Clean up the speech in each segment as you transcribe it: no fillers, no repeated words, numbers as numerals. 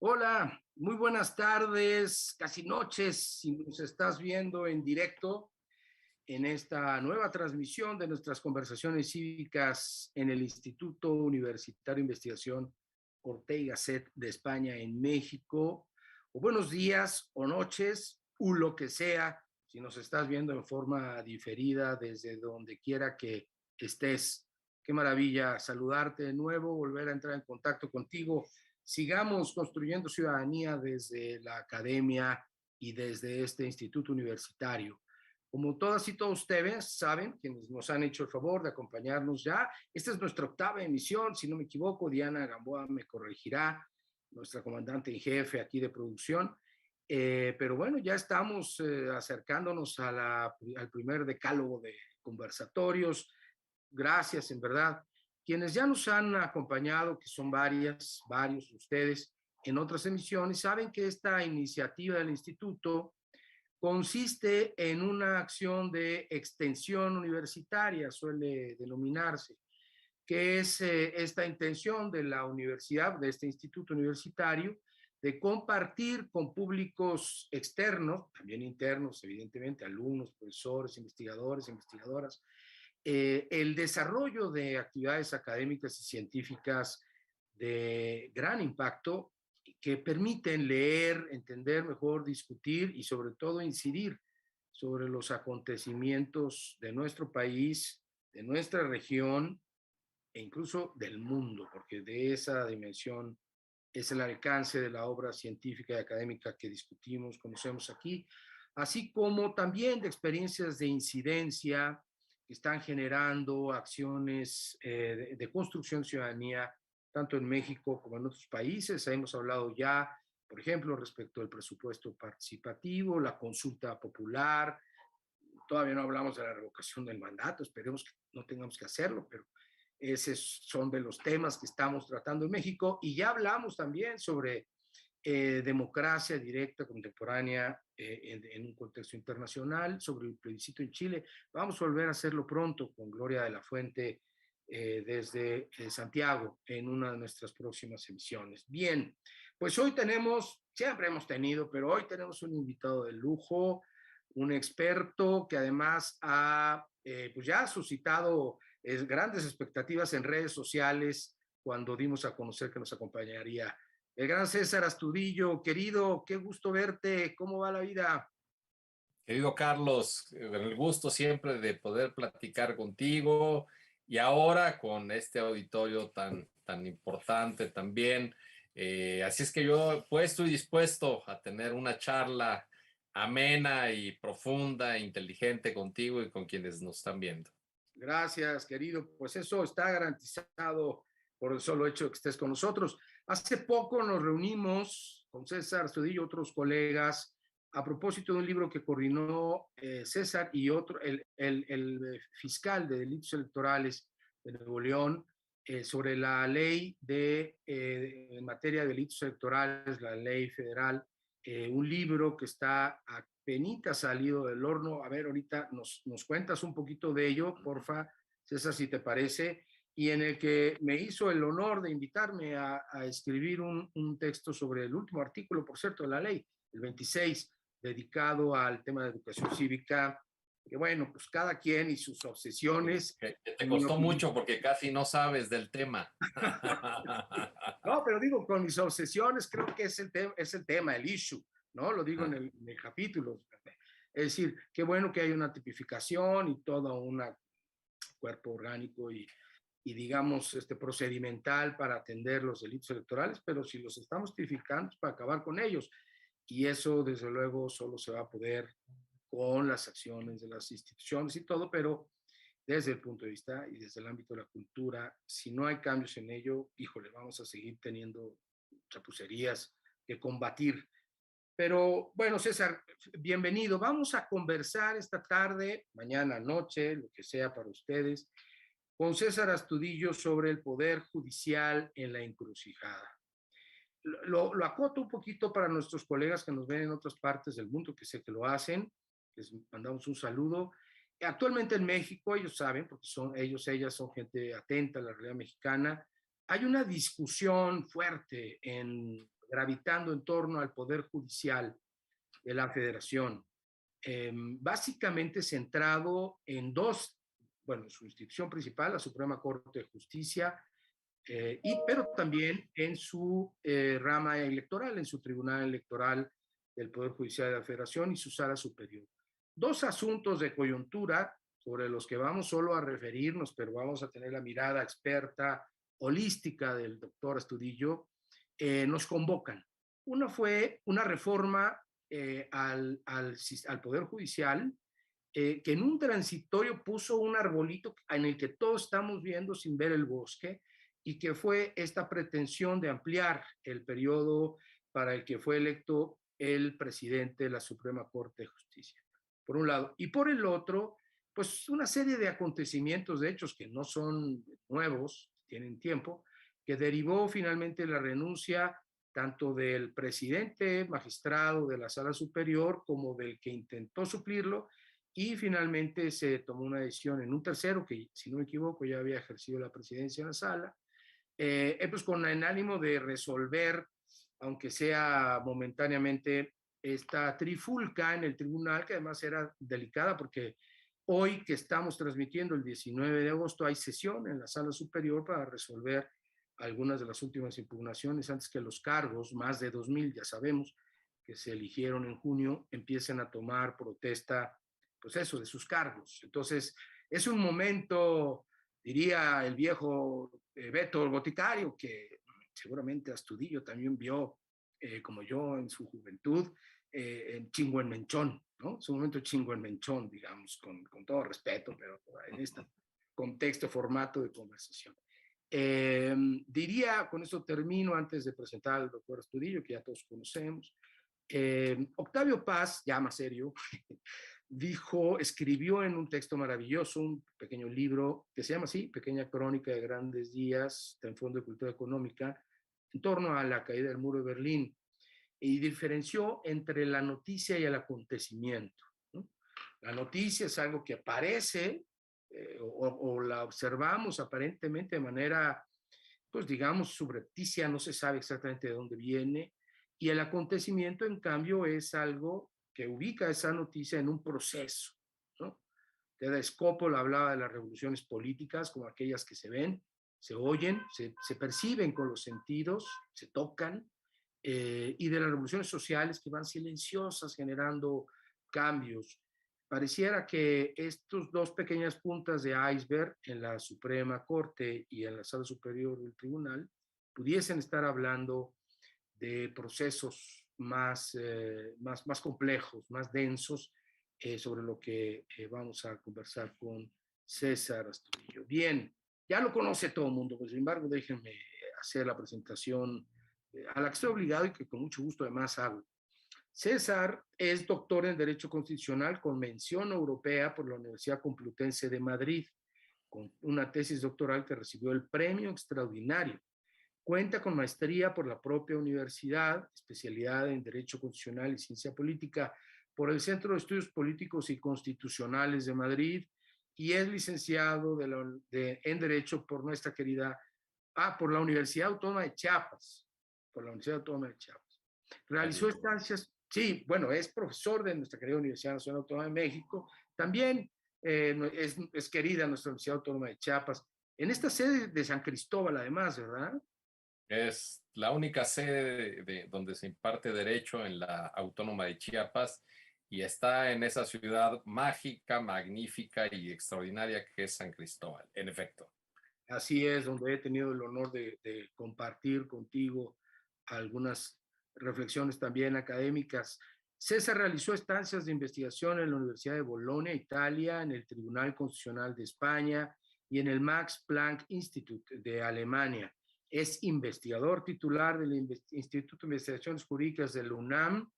Hola, muy buenas tardes, casi noches, si nos estás viendo en directo en esta nueva transmisión de nuestras conversaciones cívicas en el Instituto Universitario de Investigación Ortega y Gasset de España en México. O buenos días o noches, o lo que sea, si nos estás viendo en forma diferida desde donde quiera que estés. Qué maravilla saludarte de nuevo, volver a entrar en contacto contigo. Sigamos construyendo ciudadanía desde la academia y desde este instituto universitario. Como todas y todos ustedes saben, quienes nos han hecho el favor de acompañarnos ya, esta es nuestra octava emisión, si no me equivoco, Diana Gamboa me corregirá, nuestra comandante en jefe aquí de producción. Pero bueno, ya estamos acercándonos al primer decálogo de conversatorios. Gracias, en verdad. Quienes ya nos han acompañado, que son varios de ustedes en otras emisiones, saben que esta iniciativa del instituto consiste en una acción de extensión universitaria, suele denominarse, que es esta intención de la universidad, de este instituto universitario, de compartir con públicos externos, también internos, evidentemente, alumnos, profesores, investigadores, investigadoras, el desarrollo de actividades académicas y científicas de gran impacto que permiten leer, entender mejor, discutir y sobre todo incidir sobre los acontecimientos de nuestro país, de nuestra región e incluso del mundo, porque de esa dimensión es el alcance de la obra científica y académica que discutimos, conocemos aquí, así como también de experiencias de incidencia que están generando acciones de construcción de ciudadanía, tanto en México como en otros países. Hemos hablado ya, por ejemplo, respecto al presupuesto participativo, la consulta popular. Todavía no hablamos de la revocación del mandato, esperemos que no tengamos que hacerlo, pero esos son de los temas que estamos tratando en México. Y ya hablamos también sobre democracia directa contemporánea en un contexto internacional, sobre el plebiscito en Chile. Vamos a volver a hacerlo pronto con Gloria de la Fuente desde Santiago en una de nuestras próximas emisiones. Bien, pues hoy tenemos, siempre hemos tenido, pero hoy tenemos un invitado de lujo, un experto que además ha pues ya ha suscitado grandes expectativas en redes sociales cuando dimos a conocer que nos acompañaría. El gran César Astudillo, querido, qué gusto verte, ¿cómo va la vida? Querido Carlos, el gusto siempre de poder platicar contigo y ahora con este auditorio tan importante también. Así es que yo pues, estoy dispuesto a tener una charla amena y profunda, inteligente contigo y con quienes nos están viendo. Gracias, querido. Pues eso está garantizado por el solo hecho de que estés con nosotros. Hace poco nos reunimos con César Astudillo y otros colegas a propósito de un libro que coordinó César y otro, el fiscal de delitos electorales de Nuevo León, sobre la ley en materia de delitos electorales, la ley federal, un libro que está apenas salido del horno. A ver, ahorita nos cuentas un poquito de ello, porfa, César, si te parece, y en el que me hizo el honor de invitarme a escribir un texto sobre el último artículo, por cierto, de la ley, el 26, dedicado al tema de educación cívica, que bueno, pues cada quien y sus obsesiones. Que te En mi costó opinión, mucho porque casi no sabes del tema. no, pero digo, con mis obsesiones creo que es el tema, el issue, ¿no? Lo digo en el capítulo. Es decir, qué bueno que hay una tipificación y todo un cuerpo orgánico y digamos, procedimental para atender los delitos electorales, pero si los estamos tipificando es para acabar con ellos. Y eso, desde luego, solo se va a poder con las acciones de las instituciones y todo, pero desde el punto de vista y desde el ámbito de la cultura, si no hay cambios en ello, híjole, vamos a seguir teniendo chapucerías que combatir. Pero bueno, César, bienvenido. Vamos a conversar esta tarde, mañana, noche, lo que sea para ustedes, con César Astudillo sobre el Poder Judicial en la encrucijada. Lo acoto un poquito para nuestros colegas que nos ven en otras partes del mundo, que sé que lo hacen. Les mandamos un saludo. Actualmente en México, ellos saben, porque ellas son gente atenta a la realidad mexicana, hay una discusión fuerte en gravitando en torno al Poder Judicial de la Federación, básicamente centrado en dos, bueno, su institución principal, la Suprema Corte de Justicia, pero también en su rama electoral, en su tribunal electoral del Poder Judicial de la Federación y su sala superior. Dos asuntos de coyuntura sobre los que vamos solo a referirnos, pero vamos a tener la mirada experta, holística del doctor Astudillo, nos convocan. Una fue una reforma al Poder Judicial, que en un transitorio puso un arbolito en el que todos estamos viendo sin ver el bosque, y que fue esta pretensión de ampliar el periodo para el que fue electo el presidente de la Suprema Corte de Justicia, por un lado. Y por el otro, pues una serie de acontecimientos, de hechos que no son nuevos, tienen tiempo, que derivó finalmente la renuncia tanto del presidente magistrado de la Sala Superior como del que intentó suplirlo, y finalmente se tomó una decisión en un tercero que, si no me equivoco, ya había ejercido la presidencia en la sala, pues con el ánimo de resolver, aunque sea momentáneamente, esta trifulca en el tribunal, que además era delicada porque hoy que estamos transmitiendo el 19 de agosto hay sesión en la Sala Superior para resolver algunas de las últimas impugnaciones antes que los cargos, más de 2,000, ya sabemos, que se eligieron en junio, empiecen a tomar protesta, pues eso, de sus cargos. Entonces, es un momento, diría el viejo Beto el Boticario, que seguramente Astudillo también vio, como yo en su juventud, en Chinguenmenchón, ¿no? Es un momento Chinguenmenchón, digamos, con todo respeto, pero en este contexto, formato de conversación. Diría, con esto termino antes de presentar al doctor Astudillo, que ya todos conocemos. Octavio Paz, ya más serio, escribió en un texto maravilloso, un pequeño libro que se llama así, Pequeña Crónica de Grandes Días, en Fondo de Cultura Económica, en torno a la caída del muro de Berlín, y diferenció entre la noticia y el acontecimiento, ¿no? La noticia es algo que aparece, o la observamos aparentemente de manera, pues digamos, subrepticia, no se sabe exactamente de dónde viene, y el acontecimiento, en cambio, es algo que ubica esa noticia en un proceso, ¿no? Teda Skopol hablaba de las revoluciones políticas como aquellas que se ven, se oyen, se perciben con los sentidos, se tocan, y de las revoluciones sociales que van silenciosas generando cambios. Pareciera que estos dos pequeñas puntas de iceberg en la Suprema Corte y en la Sala Superior del Tribunal pudiesen estar hablando de procesos más complejos, más densos, sobre lo que vamos a conversar con César Astudillo. Bien, ya lo conoce todo el mundo, pues, sin embargo, déjenme hacer la presentación a la que estoy obligado y que con mucho gusto además hago. César es doctor en Derecho Constitucional con mención europea por la Universidad Complutense de Madrid, con una tesis doctoral que recibió el premio extraordinario. Cuenta con maestría por la propia universidad, especialidad en Derecho Constitucional y Ciencia Política por el Centro de Estudios Políticos y Constitucionales de Madrid, y es licenciado en Derecho por nuestra querida, por la Universidad Autónoma de Chiapas, por la Universidad Autónoma de Chiapas. Realizó estancias, sí, bueno, es profesor de nuestra querida Universidad Nacional Autónoma de México, también es querida nuestra Universidad Autónoma de Chiapas, en esta sede de San Cristóbal además, ¿verdad? Es la única sede donde se imparte derecho en la Autónoma de Chiapas, y está en esa ciudad mágica, magnífica y extraordinaria que es San Cristóbal, en efecto. Así es, donde he tenido el honor de compartir contigo algunas reflexiones también académicas. César realizó estancias de investigación en la Universidad de Bolonia, Italia, en el Tribunal Constitucional de España y en el Max Planck Institute de Alemania. Es investigador titular del Instituto de Investigaciones Jurídicas de la UNAM,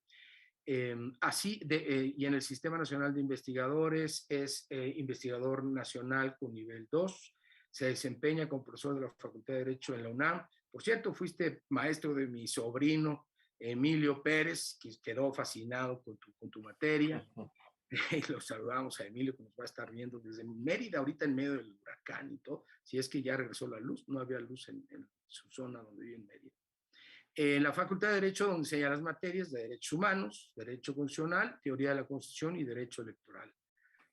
y en el Sistema Nacional de Investigadores es investigador nacional con nivel 2. Se desempeña como profesor de la Facultad de Derecho en la UNAM. Por cierto, fuiste maestro de mi sobrino Emilio Pérez, que quedó fascinado con tu materia. Y lo saludamos a Emilio, que nos va a estar viendo desde Mérida, ahorita en medio del huracán y todo, si es que ya regresó la luz, no había luz en su zona donde vive en Mérida. en la Facultad de Derecho, donde enseña las materias de Derechos Humanos, Derecho Constitucional, Teoría de la Constitución y Derecho Electoral.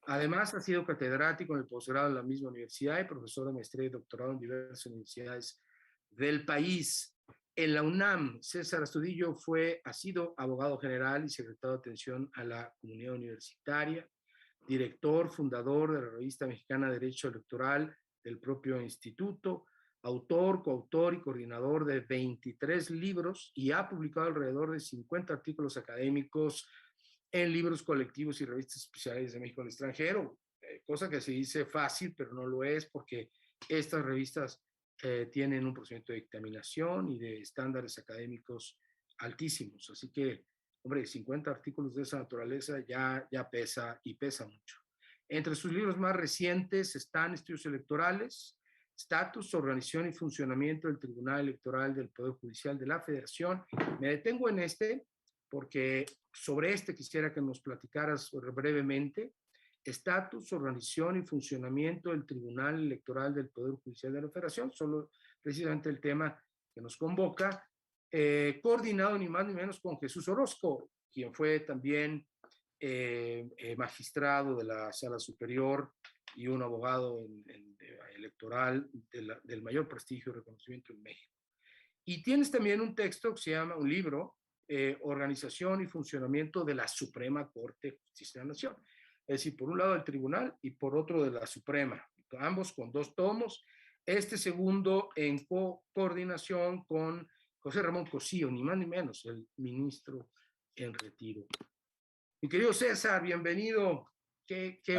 Además, ha sido catedrático en el posgrado de la misma universidad y profesor de maestría y doctorado en diversas universidades del país. En la UNAM, César Astudillo ha sido abogado general y secretario de atención a la comunidad universitaria, director, fundador de la revista mexicana de Derecho Electoral del propio instituto, autor, coautor y coordinador de 23 libros y ha publicado alrededor de 50 artículos académicos en libros colectivos y revistas especiales de México al extranjero, cosa que se dice fácil, pero no lo es porque estas revistas tienen un procedimiento de dictaminación y de estándares académicos altísimos. Así que, hombre, 50 artículos de esa naturaleza ya pesa y pesa mucho. Entre sus libros más recientes están Estudios Electorales, Estatus, Organización y Funcionamiento del Tribunal Electoral del Poder Judicial de la Federación. Me detengo en este porque sobre este quisiera que nos platicaras brevemente. Estatus, organización y funcionamiento del Tribunal Electoral del Poder Judicial de la Federación, solo precisamente el tema que nos convoca, coordinado ni más ni menos con Jesús Orozco, quien fue también magistrado de la Sala Superior y un abogado electoral del mayor prestigio y reconocimiento en México. Y tienes también un texto que se llama, un libro, Organización y Funcionamiento de la Suprema Corte de Justicia de la Nación. Es decir, por un lado el tribunal y por otro de la Suprema, ambos con 2 tomos. Este segundo en coordinación con José Ramón Cosío, ni más ni menos, el ministro en retiro. Mi querido César, bienvenido.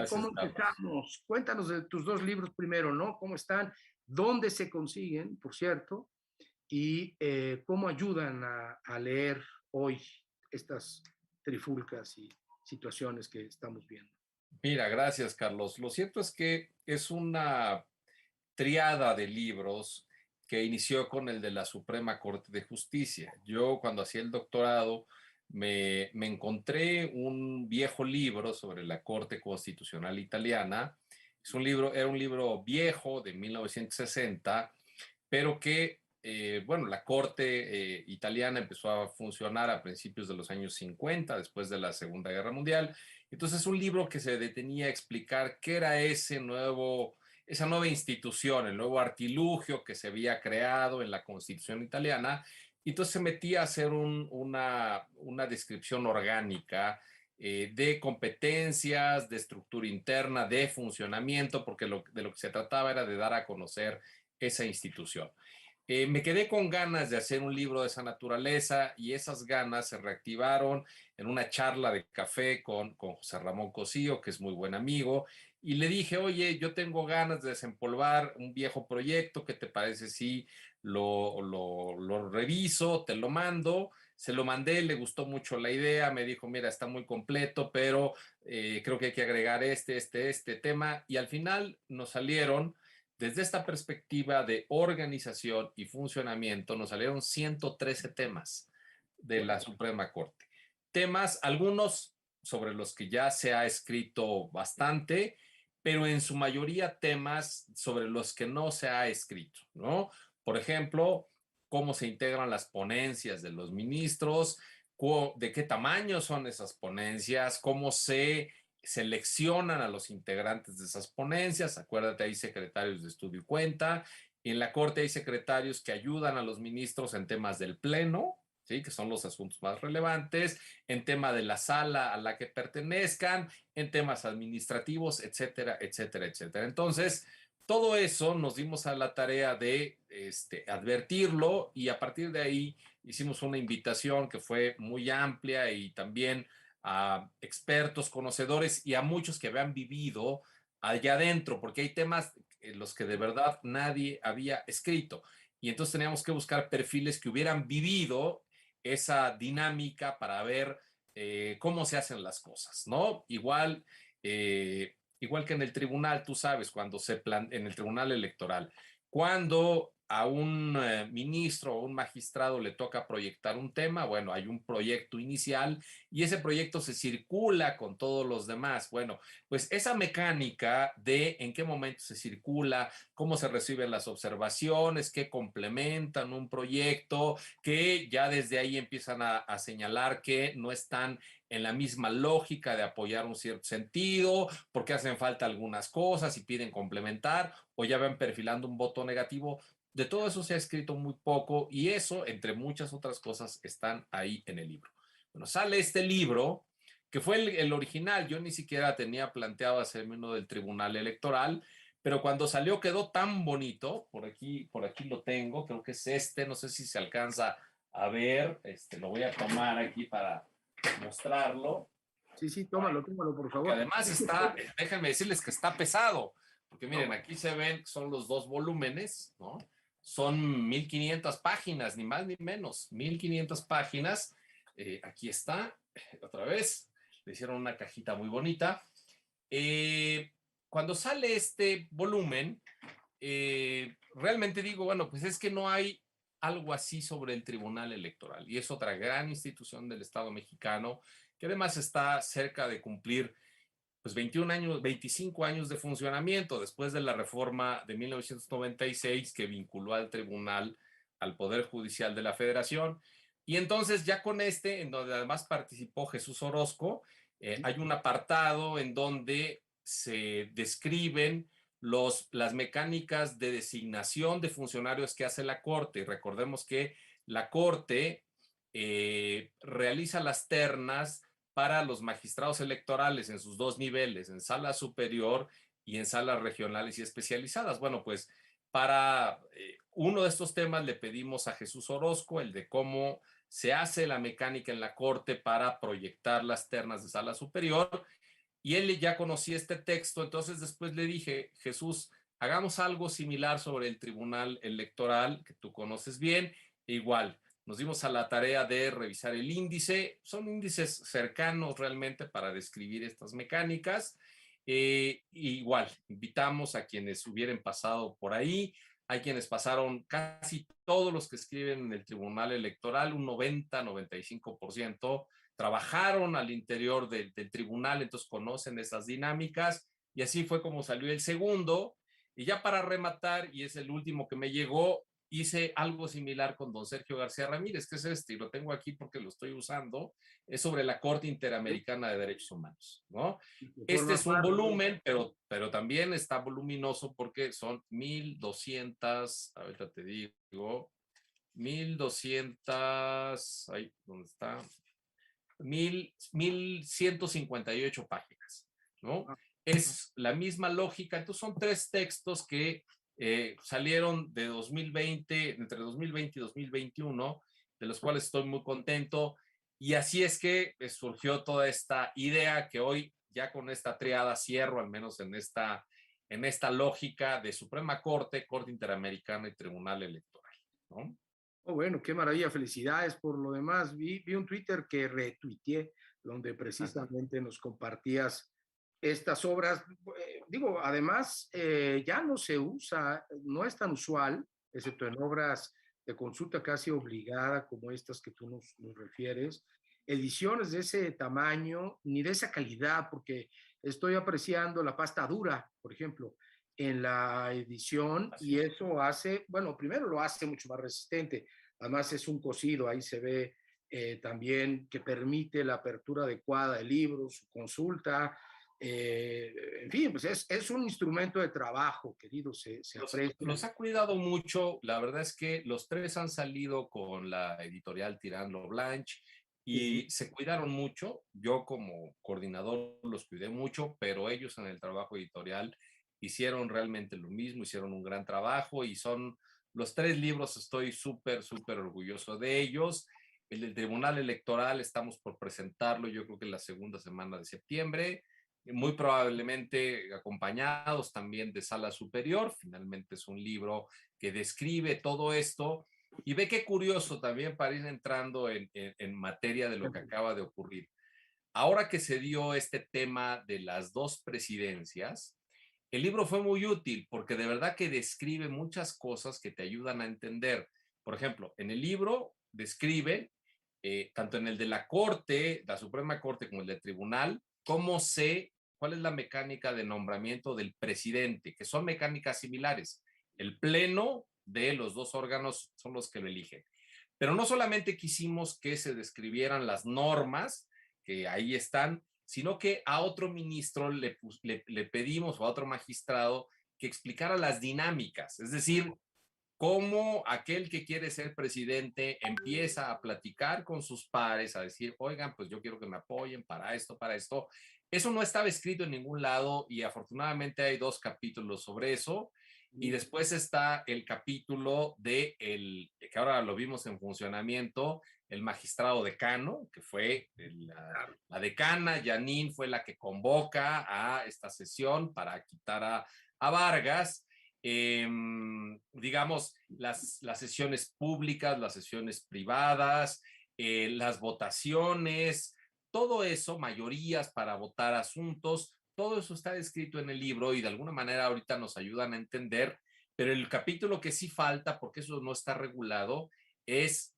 ¿Cómo empezamos? Cuéntanos de tus 2 libros primero, ¿no? ¿Cómo están? ¿Dónde se consiguen, por cierto? Y cómo ayudan a leer hoy estas trifulcas y situaciones que estamos viendo. Mira, gracias, Carlos. Lo cierto es que es una triada de libros que inició con el de la Suprema Corte de Justicia. Yo, cuando hacía el doctorado, me encontré un viejo libro sobre la Corte Constitucional Italiana. Era un libro viejo de 1960, pero que bueno, la Corte italiana empezó a funcionar a principios de los años 50, después de la Segunda Guerra Mundial. Entonces, es un libro que se detenía a explicar qué era esa nueva institución, el nuevo artilugio que se había creado en la Constitución italiana. Y entonces se metía a hacer una descripción orgánica de competencias, de estructura interna, de funcionamiento, porque de lo que se trataba era de dar a conocer esa institución. Me quedé con ganas de hacer un libro de esa naturaleza y esas ganas se reactivaron en una charla de café con José Ramón Cosío, que es muy buen amigo, y le dije, oye, yo tengo ganas de desempolvar un viejo proyecto, ¿qué te parece si lo reviso, te lo mando? Se lo mandé, le gustó mucho la idea, me dijo, mira, está muy completo, pero creo que hay que agregar este tema, y al final nos salieron. Desde esta perspectiva de organización y funcionamiento, nos salieron 113 temas de la Suprema Corte. Temas, algunos sobre los que ya se ha escrito bastante, pero en su mayoría temas sobre los que no se ha escrito, ¿no? Por ejemplo, cómo se integran las ponencias de los ministros, de qué tamaño son esas ponencias, cómo se seleccionan a los integrantes de esas ponencias. Acuérdate, hay secretarios de estudio y cuenta. En la Corte hay secretarios que ayudan a los ministros en temas del Pleno, ¿sí? Que son los asuntos más relevantes, en tema de la sala a la que pertenezcan, en temas administrativos, etcétera, etcétera, etcétera. Entonces, todo eso nos dimos a la tarea de advertirlo, y a partir de ahí hicimos una invitación que fue muy amplia, y también a expertos, conocedores y a muchos que habían vivido allá adentro, porque hay temas en los que de verdad nadie había escrito. Y entonces teníamos que buscar perfiles que hubieran vivido esa dinámica para ver cómo se hacen las cosas, ¿no? Igual que en el tribunal, tú sabes, en el tribunal electoral, cuando a un ministro o un magistrado le toca proyectar un tema, bueno, hay un proyecto inicial y ese proyecto se circula con todos los demás. Bueno, pues esa mecánica de en qué momento se circula, cómo se reciben las observaciones, qué complementan un proyecto, que ya desde ahí empiezan a señalar que no están en la misma lógica de apoyar un cierto sentido, porque hacen falta algunas cosas y piden complementar, o ya van perfilando un voto negativo. De todo eso se ha escrito muy poco y eso, entre muchas otras cosas, están ahí en el libro. Bueno, sale este libro, que fue el original. Yo ni siquiera tenía planteado hacerme uno del Tribunal Electoral, pero cuando salió quedó tan bonito. Por aquí lo tengo, creo que es este, no sé si se alcanza a ver. Lo voy a tomar aquí para mostrarlo. Sí, sí, tómalo, por Porque favor. además está, déjenme decirles que está pesado, porque miren, aquí se ven, son los dos volúmenes, ¿no? Son 1500 páginas, ni más ni menos, 1500 páginas. Aquí está, otra vez, le hicieron una cajita muy bonita. Cuando sale este volumen, realmente digo, bueno, pues es que no hay algo así sobre el Tribunal Electoral y es otra gran institución del Estado mexicano que además está cerca de cumplir pues 21 años, 25 años de funcionamiento después de la reforma de 1996 que vinculó al tribunal al Poder Judicial de la Federación. Y entonces ya con en donde además participó Jesús Orozco, hay un apartado en donde se describen las mecánicas de designación de funcionarios que hace la Corte. Y recordemos que la Corte realiza las ternas para los magistrados electorales en sus dos niveles, en sala superior y en salas regionales y especializadas. Bueno, pues para uno de estos temas le pedimos a Jesús Orozco el de cómo se hace la mecánica en la Corte para proyectar las ternas de sala superior y él ya conocía este texto, entonces después le dije, Jesús, hagamos algo similar sobre el Tribunal Electoral, que tú conoces bien, e igual, nos dimos a la tarea de revisar el índice, son índices cercanos realmente para describir estas mecánicas, igual, invitamos a quienes hubieran pasado por ahí, hay quienes pasaron casi todos los que escriben en el Tribunal Electoral, un 90-95%, trabajaron al interior del tribunal, entonces conocen esas dinámicas y así fue como salió el segundo. Y ya para rematar, y es el último que me llegó, hice algo similar con don Sergio García Ramírez, que es este, y lo tengo aquí porque lo estoy usando, es sobre la Corte Interamericana de Derechos Humanos, ¿no? Este es un volumen, pero también está voluminoso porque son 1200, ahorita te digo, 1200, ahí, ¿dónde está? 1158 páginas, ¿no? Es la misma lógica, entonces son tres textos que salieron de 2020, entre 2020 y 2021, de los cuales estoy muy contento, y así es que surgió toda esta idea que hoy ya con esta triada cierro, al menos en esta lógica de Suprema Corte, Corte Interamericana y Tribunal Electoral, ¿no? Oh, bueno, qué maravilla, felicidades por lo demás. Vi un Twitter que retuiteé donde precisamente nos compartías estas obras. Digo, además, ya no se usa, no es tan usual, excepto en obras de consulta casi obligada como estas que tú nos refieres, ediciones de ese tamaño ni de esa calidad, porque estoy apreciando la pasta dura, por ejemplo, en la edición y eso hace, bueno, primero lo hace mucho más resistente, además es un cosido, ahí se ve también que permite la apertura adecuada del libro, su consulta, en fin, pues es un instrumento de trabajo, querido, se aprecia. Los ha cuidado mucho, la verdad es que los tres han salido con la editorial Tirando Blanche y se cuidaron mucho. Yo como coordinador los cuidé mucho, pero ellos en el trabajo editorial hicieron realmente lo mismo, hicieron un gran trabajo y son los tres libros, estoy súper orgulloso de ellos. El del Tribunal Electoral estamos por presentarlo, yo creo que en la segunda semana de septiembre, muy probablemente acompañados también de Sala Superior. Finalmente es un libro que describe todo esto y ve qué curioso también para ir entrando en materia de lo que acaba de ocurrir. Ahora que se dio este tema de las dos presidencias, el libro fue muy útil porque de verdad que describe muchas cosas que te ayudan a entender. Por ejemplo, en el libro describe, tanto en el de la Corte, la Suprema Corte, como el del Tribunal, cómo cuál es la mecánica de nombramiento del presidente, que son mecánicas similares. El pleno de los dos órganos son los que lo eligen. Pero no solamente quisimos que se describieran las normas, que ahí están, sino que a otro ministro le pedimos, o a otro magistrado, que explicara las dinámicas, es decir, cómo aquel que quiere ser presidente empieza a platicar con sus pares, a decir, oigan, pues yo quiero que me apoyen para esto, para esto. Eso no estaba escrito en ningún lado y afortunadamente hay 2 capítulos sobre eso. Y después está el capítulo que ahora lo vimos en funcionamiento, el magistrado decano, que fue la decana, Janine fue la que convoca a esta sesión para quitar a Vargas. Digamos, las sesiones públicas, las sesiones privadas, las votaciones, todo eso, mayorías para votar asuntos, todo eso está descrito en el libro y de alguna manera ahorita nos ayudan a entender, pero el capítulo que sí falta, porque eso no está regulado, es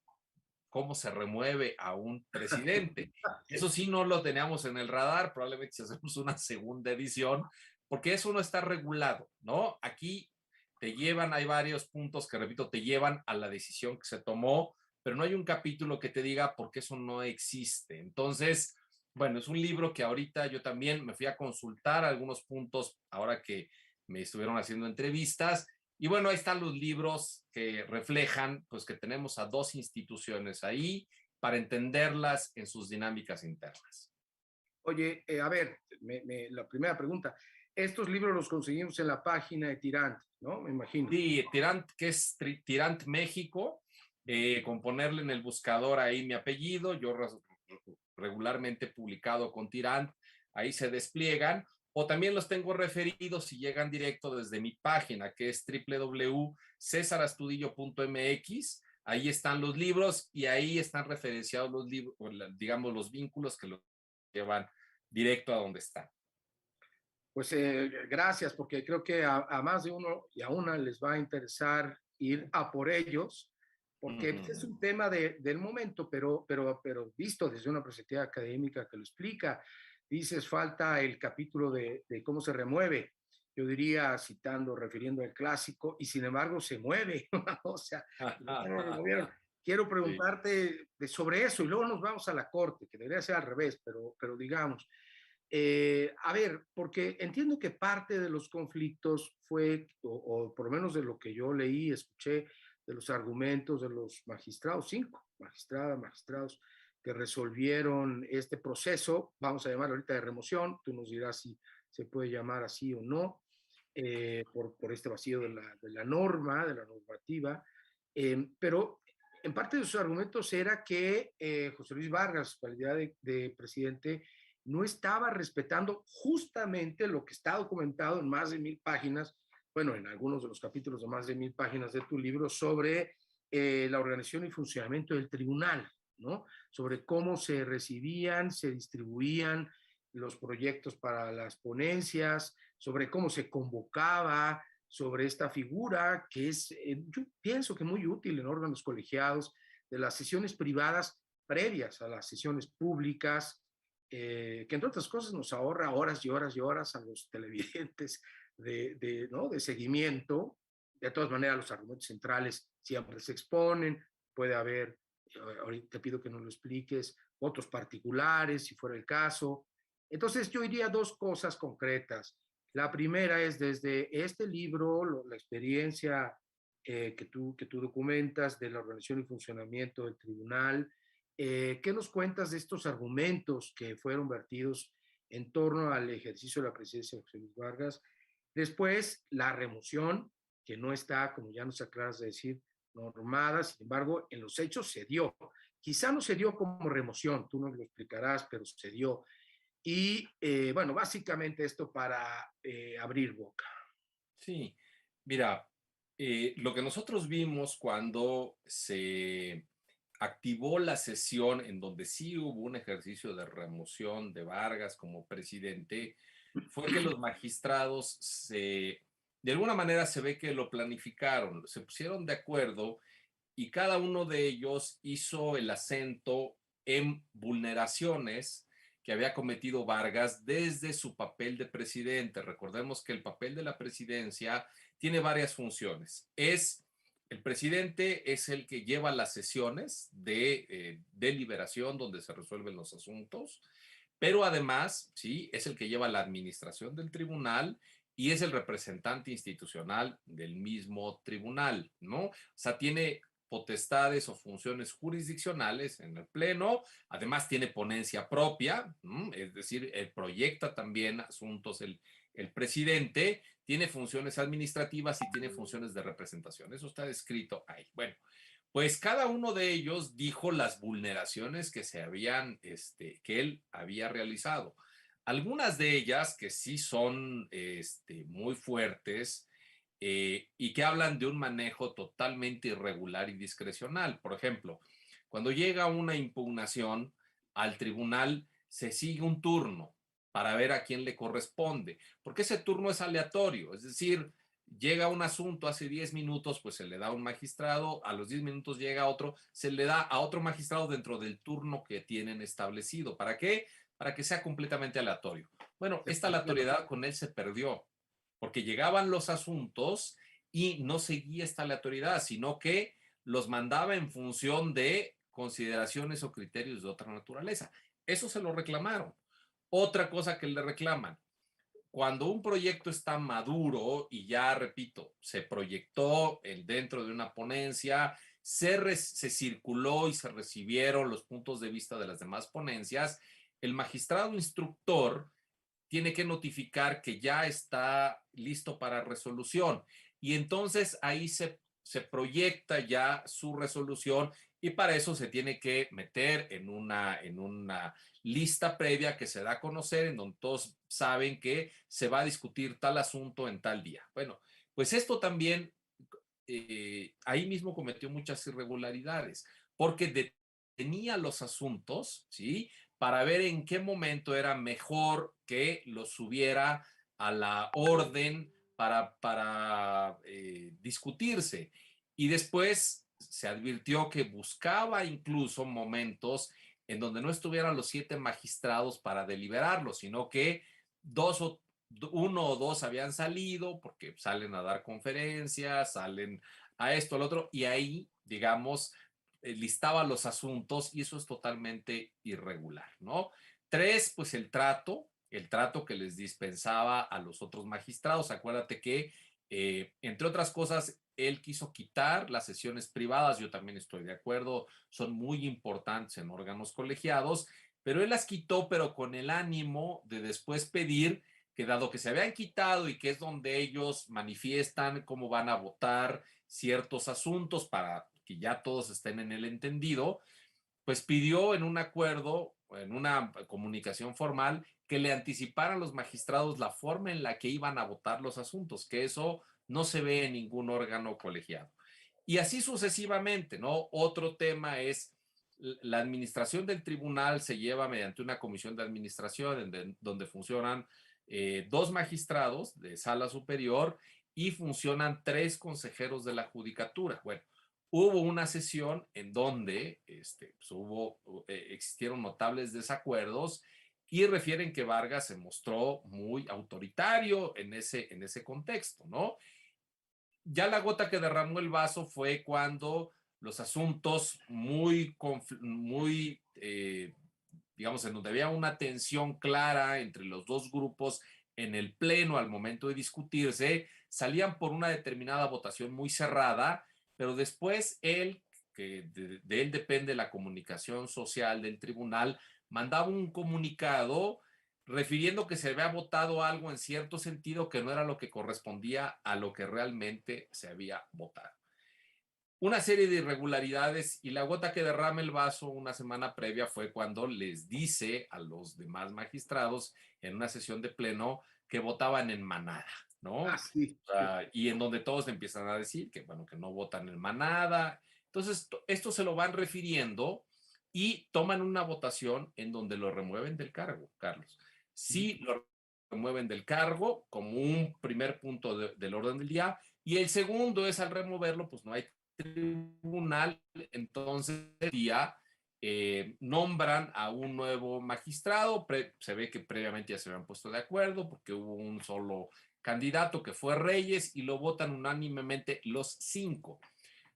cómo se remueve a un presidente. Eso sí no lo teníamos en el radar, probablemente si hacemos una segunda edición, porque eso no está regulado, ¿no? Aquí te llevan, hay varios puntos que, repito, te llevan a la decisión que se tomó, pero no hay un capítulo que te diga por qué eso no existe. Entonces, bueno, es un libro que ahorita yo también me fui a consultar algunos puntos ahora que me estuvieron haciendo entrevistas. Y bueno, ahí están los libros que reflejan, pues que tenemos a 2 instituciones ahí para entenderlas en sus dinámicas internas. Oye, a ver, la primera pregunta. Estos libros los conseguimos en la página de Tirant, ¿no? Me imagino. Sí, Tirant, que es Tirant México, con ponerle en el buscador ahí mi apellido, yo regularmente publicado con Tirant, ahí se despliegan, o también los tengo referidos y llegan directo desde mi página, que es www.cesarastudillo.mx. Ahí están los libros y ahí están referenciados los libros, digamos, los vínculos que los llevan directo a donde están. Pues gracias, porque creo que a más de uno y a una les va a interesar ir a por ellos, porque pues, es un tema del momento, pero visto desde una perspectiva académica que lo explica. Dices, falta el capítulo de cómo se remueve. Yo diría, citando, refiriendo al clásico, y sin embargo se mueve. O sea, quiero preguntarte sobre eso y luego nos vamos a la corte, que debería ser al revés, pero digamos. A ver, porque entiendo que parte de los conflictos fue, o por lo menos de lo que yo leí, escuché, de los argumentos de los magistrados, 5 magistrados que resolvieron este proceso, vamos a llamar ahorita de remoción, tú nos dirás si se puede llamar así o no, por este vacío de la norma, de la normativa, pero en parte de sus argumentos era que José Luis Vargas, calidad de presidente, no estaba respetando justamente lo que está documentado en más de 1000 páginas, bueno, en algunos de los capítulos de más de 1000 páginas de tu libro, sobre la organización y funcionamiento del tribunal, ¿no? Sobre cómo se recibían, se distribuían los proyectos para las ponencias, sobre cómo se convocaba, sobre esta figura que es, yo pienso que muy útil en órganos colegiados, de las sesiones privadas previas a las sesiones públicas, que entre otras cosas nos ahorra horas y horas y horas a los televidentes ¿no? de seguimiento. De todas maneras, los argumentos centrales siempre se exponen, puede haber, ahorita te pido que nos lo expliques, votos particulares, si fuera el caso. Entonces, yo diría 2 cosas concretas. La primera es desde este libro, la experiencia que tú documentas de la organización y funcionamiento del tribunal. ¿Qué nos cuentas de estos argumentos que fueron vertidos en torno al ejercicio de la presidencia de José Luis Vargas? Después, la remoción, que no está, como ya nos aclaras de decir, normada, sin embargo, en los hechos se dio. Quizá no se dio como remoción, tú nos lo explicarás, pero se dio. Y bueno, básicamente esto para abrir boca. Sí, mira, lo que nosotros vimos cuando se activó la sesión en donde sí hubo un ejercicio de remoción de Vargas como presidente, fue que los magistrados de alguna manera se ve que lo planificaron, se pusieron de acuerdo y cada uno de ellos hizo el acento en vulneraciones que había cometido Vargas desde su papel de presidente. Recordemos que el papel de la presidencia tiene varias funciones. El presidente es el que lleva las sesiones de deliberación donde se resuelven los asuntos, pero además, sí, es el que lleva la administración del tribunal y es el representante institucional del mismo tribunal, ¿no? O sea, tiene potestades o funciones jurisdiccionales en el Pleno, además tiene ponencia propia, es decir, proyecta también asuntos el presidente, tiene funciones administrativas y tiene funciones de representación. Eso está descrito ahí. Bueno, pues cada uno de ellos dijo las vulneraciones que que él había realizado. Algunas de ellas que sí son muy fuertes y que hablan de un manejo totalmente irregular y discrecional. Por ejemplo, cuando llega una impugnación al tribunal, se sigue un turno para ver a quién le corresponde, porque ese turno es aleatorio, es decir, llega un asunto hace 10 minutos, pues se le da a un magistrado, a los 10 minutos llega otro, se le da a otro magistrado dentro del turno que tienen establecido. ¿Para qué? Para que sea completamente aleatorio. Bueno, esta aleatoriedad con él se perdió, porque llegaban los asuntos y no seguía esta aleatoriedad, sino que los mandaba en función de consideraciones o criterios de otra naturaleza. Eso se lo reclamaron. Otra cosa que le reclaman, cuando un proyecto está maduro y ya, repito, se proyectó dentro de una ponencia, se circuló y se recibieron los puntos de vista de las demás ponencias, el magistrado instructor tiene que notificar que ya está listo para resolución. Y entonces ahí se proyecta ya su resolución y para eso se tiene que meter en una lista previa que se da a conocer, en donde todos saben que se va a discutir tal asunto en tal día. Bueno, pues esto también ahí mismo cometió muchas irregularidades, porque detenía los asuntos, ¿sí? Para ver en qué momento era mejor que los subiera a la orden para discutirse. Y después se advirtió que buscaba incluso momentos en donde no estuvieran los 7 magistrados para deliberarlo, sino que uno o dos habían salido porque salen a dar conferencias, salen a esto, al otro, y ahí, digamos, listaba los asuntos y eso es totalmente irregular, ¿no? 3, pues el trato que les dispensaba a los otros magistrados. Acuérdate que, entre otras cosas, él quiso quitar las sesiones privadas, yo también estoy de acuerdo, son muy importantes en órganos colegiados, pero él las quitó, pero con el ánimo de después pedir que dado que se habían quitado y que es donde ellos manifiestan cómo van a votar ciertos asuntos para que ya todos estén en el entendido, pues pidió en un acuerdo, en una comunicación formal, que le anticiparan los magistrados la forma en la que iban a votar los asuntos, que eso no se ve en ningún órgano colegiado. Y así sucesivamente, ¿no? Otro tema es la administración del tribunal se lleva mediante una comisión de administración donde funcionan 2 magistrados de sala superior y funcionan 3 consejeros de la judicatura. Bueno, hubo una sesión en donde existieron notables desacuerdos y refieren que Vargas se mostró muy autoritario en ese contexto, ¿no? Ya la gota que derramó el vaso fue cuando los asuntos digamos, en donde había una tensión clara entre los dos grupos en el pleno al momento de discutirse, salían por una determinada votación muy cerrada, pero después que de él depende la comunicación social del tribunal, mandaba un comunicado refiriendo que se había votado algo en cierto sentido que no era lo que correspondía a lo que realmente se había votado. Una serie de irregularidades y la gota que derrama el vaso una semana previa fue cuando les dice a los demás magistrados en una sesión de pleno que votaban en manada, ¿no? Ah, sí. Y en donde todos empiezan a decir que, bueno, que no votan en manada. Entonces, esto se lo van refiriendo y toman una votación en donde lo remueven del cargo, Carlos. Sí, lo remueven del cargo como un primer punto del orden del día, y el segundo es al removerlo, pues no hay tribunal, entonces día nombran a un nuevo magistrado, se ve que previamente ya se habían puesto de acuerdo porque hubo un solo candidato que fue Reyes y lo votan unánimemente los 5.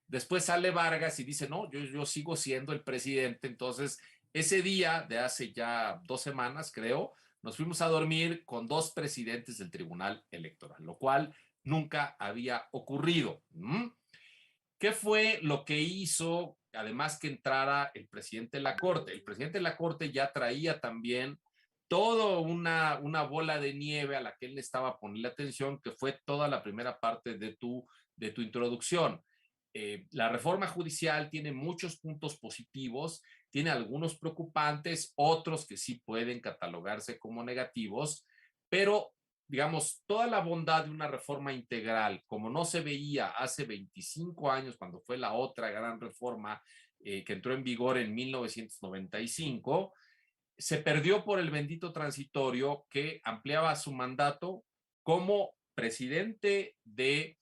Después sale Vargas y dice, no, yo sigo siendo el presidente. Entonces, ese día de hace ya 2 semanas, creo, nos fuimos a dormir con 2 presidentes del Tribunal Electoral, lo cual nunca había ocurrido. ¿Qué fue lo que hizo, además que entrara el presidente de la Corte? El presidente de la Corte ya traía también toda una bola de nieve a la que él estaba poniendo atención, que fue toda la primera parte de tu introducción. La reforma judicial tiene muchos puntos positivos, tiene algunos preocupantes, otros que sí pueden catalogarse como negativos, pero digamos, toda la bondad de una reforma integral, como no se veía hace 25 años, cuando fue la otra gran reforma que entró en vigor en 1995, se perdió por el bendito transitorio que ampliaba su mandato como presidente de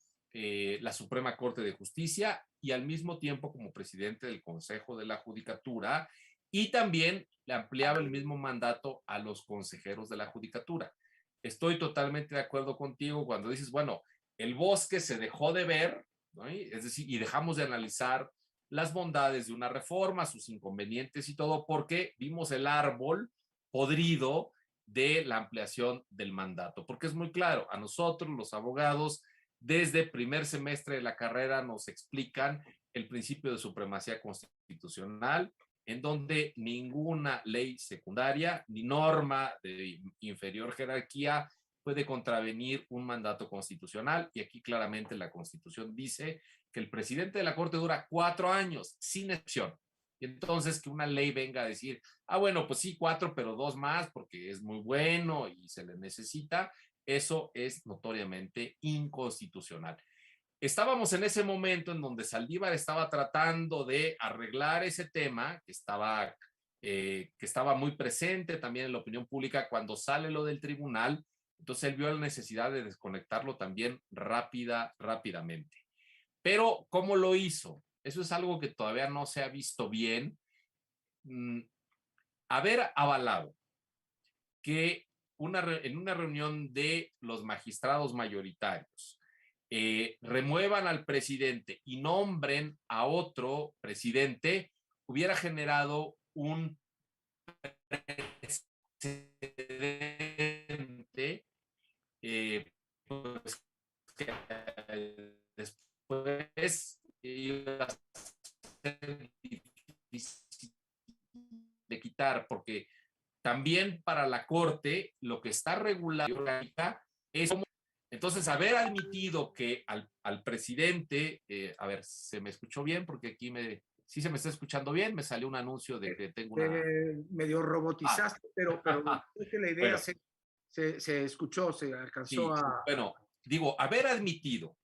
la Suprema Corte de Justicia y al mismo tiempo como presidente del Consejo de la Judicatura, y también le ampliaba el mismo mandato a los consejeros de la Judicatura. Estoy totalmente de acuerdo contigo cuando dices, bueno, el bosque se dejó de ver, ¿no? Es decir, y dejamos de analizar las bondades de una reforma, sus inconvenientes y todo, porque vimos el árbol podrido de la ampliación del mandato. Porque es muy claro, a nosotros los abogados, desde primer semestre de la carrera nos explican el principio de supremacía constitucional, en donde ninguna ley secundaria ni norma de inferior jerarquía puede contravenir un mandato constitucional, y aquí claramente la Constitución dice que el presidente de la Corte dura 4 años, sin excepción. Y entonces que una ley venga a decir, bueno, pues sí, 4, pero 2 más, porque es muy bueno y se le necesita, eso es notoriamente inconstitucional. Estábamos en ese momento en donde Saldívar estaba tratando de arreglar ese tema, que estaba muy presente también en la opinión pública cuando sale lo del tribunal. Entonces él vio la necesidad de desconectarlo también rápidamente. Pero, ¿cómo lo hizo? Eso es algo que todavía no se ha visto bien. Haber avalado que en una reunión de los magistrados mayoritarios remuevan al presidente y nombren a otro presidente, hubiera generado un precedente, pues, que después iba a ser difícil de quitar, porque también para la Corte lo que está regulado es como, entonces haber admitido que al presidente, a ver, ¿se me escuchó bien? Porque aquí sí se me está escuchando bien, me salió un anuncio de que tengo una... medio robotizaste, pero creo que la idea bueno, se escuchó, se alcanzó sí, a... bueno, digo, haber admitido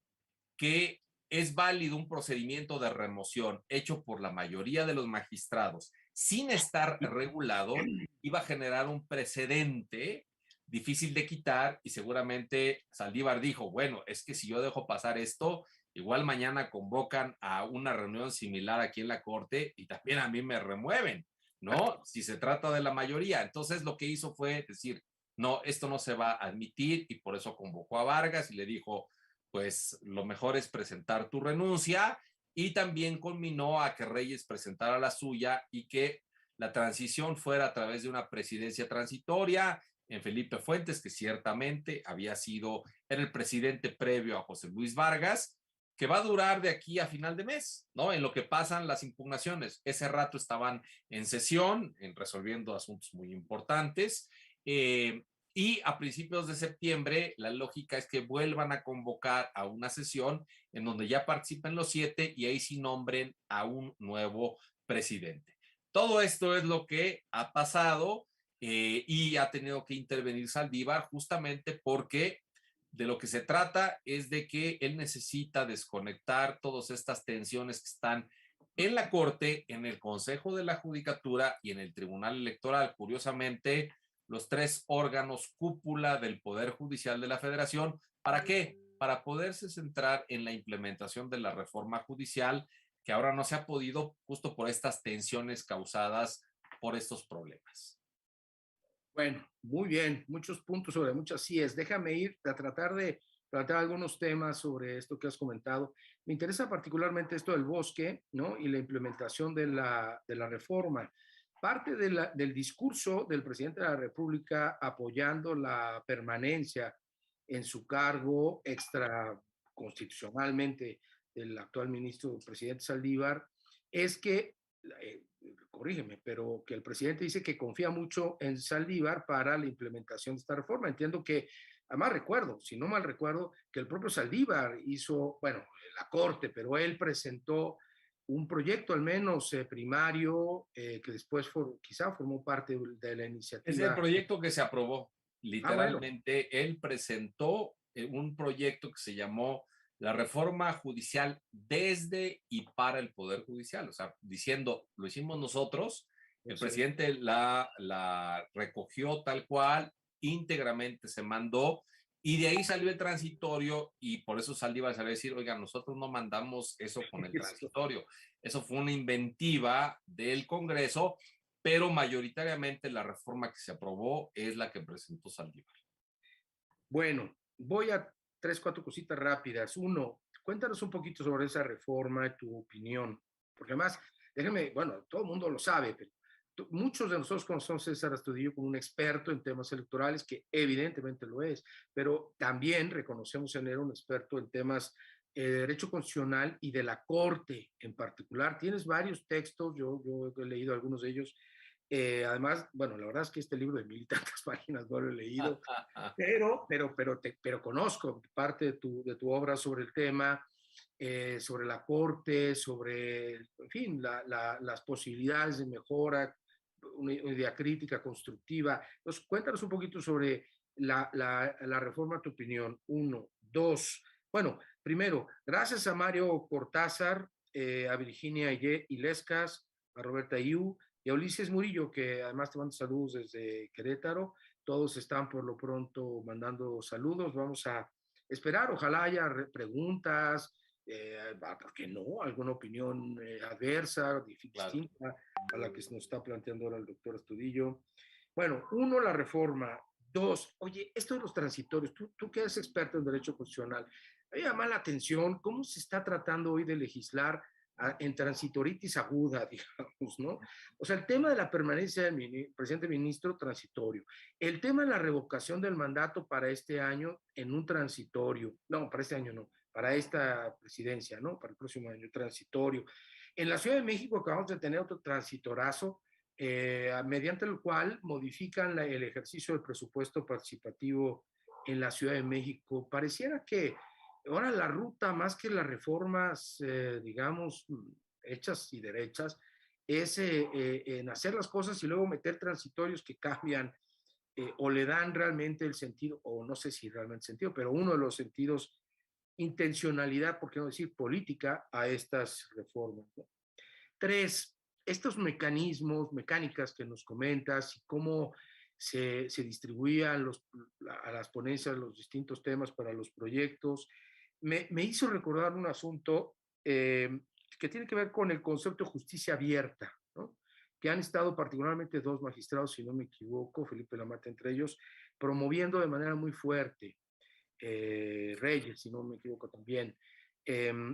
que es válido un procedimiento de remoción hecho por la mayoría de los magistrados sin estar regulado, iba a generar un precedente difícil de quitar, y seguramente Saldívar dijo, bueno, es que si yo dejo pasar esto, igual mañana convocan a una reunión similar aquí en la Corte y también a mí me remueven, ¿no? Si se trata de la mayoría. Entonces lo que hizo fue decir, no, esto no se va a admitir, y por eso convocó a Vargas y le dijo, pues lo mejor es presentar tu renuncia, y también culminó a que Reyes presentara la suya y que la transición fuera a través de una presidencia transitoria en Felipe Fuentes, que ciertamente era el presidente previo a José Luis Vargas, que va a durar de aquí a final de mes, ¿no? En lo que pasan las impugnaciones. Ese rato estaban en sesión, resolviendo asuntos muy importantes, y a principios de septiembre la lógica es que vuelvan a convocar a una sesión en donde ya participen los 7 y ahí sí nombren a un nuevo presidente. Todo esto es lo que ha pasado, y ha tenido que intervenir Saldívar justamente porque de lo que se trata es de que él necesita desconectar todas estas tensiones que están en la Corte, en el Consejo de la Judicatura y en el Tribunal Electoral. Curiosamente, los tres órganos cúpula del Poder Judicial de la Federación. ¿Para qué? Para poderse centrar en la implementación de la reforma judicial, que ahora no se ha podido justo por estas tensiones causadas por estos problemas. Bueno, muy bien, muchos puntos sobre muchas síes. Déjame ir a tratar de tratar algunos temas sobre esto que has comentado. Me interesa particularmente esto del bosque, ¿no? Y la implementación de la reforma. Parte del discurso del presidente de la República apoyando la permanencia en su cargo extraconstitucionalmente del actual ministro presidente Saldívar es que corrígeme, pero que el presidente dice que confía mucho en Saldívar para la implementación de esta reforma. Entiendo que, además recuerdo, si no mal recuerdo, que el propio Saldívar hizo, bueno, la corte, pero él presentó un proyecto al menos primario que después quizá formó parte de la iniciativa. Es el proyecto que se aprobó. Bueno. Literalmente, él presentó un proyecto que se llamó la reforma judicial desde y para el Poder Judicial. O sea, diciendo, lo hicimos nosotros, el presidente la recogió tal cual, íntegramente se mandó, y de ahí salió el transitorio, y por eso Saldívar salió a decir, oiga, nosotros no mandamos eso con el transitorio. Eso fue una inventiva del Congreso, pero mayoritariamente la reforma que se aprobó es la que presentó Saldívar. Bueno, voy a 3, 4 cositas rápidas. Uno, cuéntanos un poquito sobre esa reforma, tu opinión, porque además, déjame, bueno, todo el mundo lo sabe, pero muchos de nosotros conocemos a César Astudillo como un experto en temas electorales, que evidentemente lo es, pero también reconocemos en él un experto en temas de derecho constitucional y de la Corte en particular. Tienes varios textos, yo he leído algunos de ellos. Además, bueno, la verdad es que este libro de 1000 y tantas páginas no lo he leído, pero conozco parte de tu obra sobre el tema, sobre la Corte, sobre, en fin, las posibilidades de mejora, una idea crítica, constructiva. Entonces, cuéntanos un poquito sobre la reforma, tu opinión. Uno, dos, bueno, primero, gracias a Mario Cortázar, a Virginia Illescas, a Roberta Iu y a Ulises Murillo, que además te mando saludos desde Querétaro. Todos están por lo pronto mandando saludos. Vamos a esperar, ojalá haya preguntas, ¿por qué no? Alguna opinión adversa, distinta claro, a la que nos está planteando ahora el doctor Astudillo. Bueno, uno, la reforma. Dos, oye, esto de los transitorios, tú que eres experto en derecho constitucional, me llama la atención cómo se está tratando hoy de legislar en transitoritis aguda, digamos, ¿no? O sea, el tema de la permanencia del presidente ministro, transitorio. El tema de la revocación del mandato para este año en un transitorio. No, para este año no, para esta presidencia, ¿no? Para el próximo año, transitorio. En la Ciudad de México acabamos de tener otro transitorazo, mediante el cual modifican el ejercicio del presupuesto participativo en la Ciudad de México. Pareciera que ahora la ruta, más que las reformas, digamos, hechas y derechas, es en hacer las cosas y luego meter transitorios que cambian o le dan realmente el sentido, o no sé si realmente sentido, pero uno de los sentidos, intencionalidad, por qué no decir política, a estas reformas, ¿no? Tres, estos mecanismos, mecánicas que nos comentas y cómo se distribuían a las ponencias los distintos temas para los proyectos, me hizo recordar un asunto que tiene que ver con el concepto de justicia abierta, ¿no? Que han estado particularmente dos magistrados, si no me equivoco, Felipe Lamarte entre ellos, promoviendo de manera muy fuerte, Reyes, si no me equivoco también,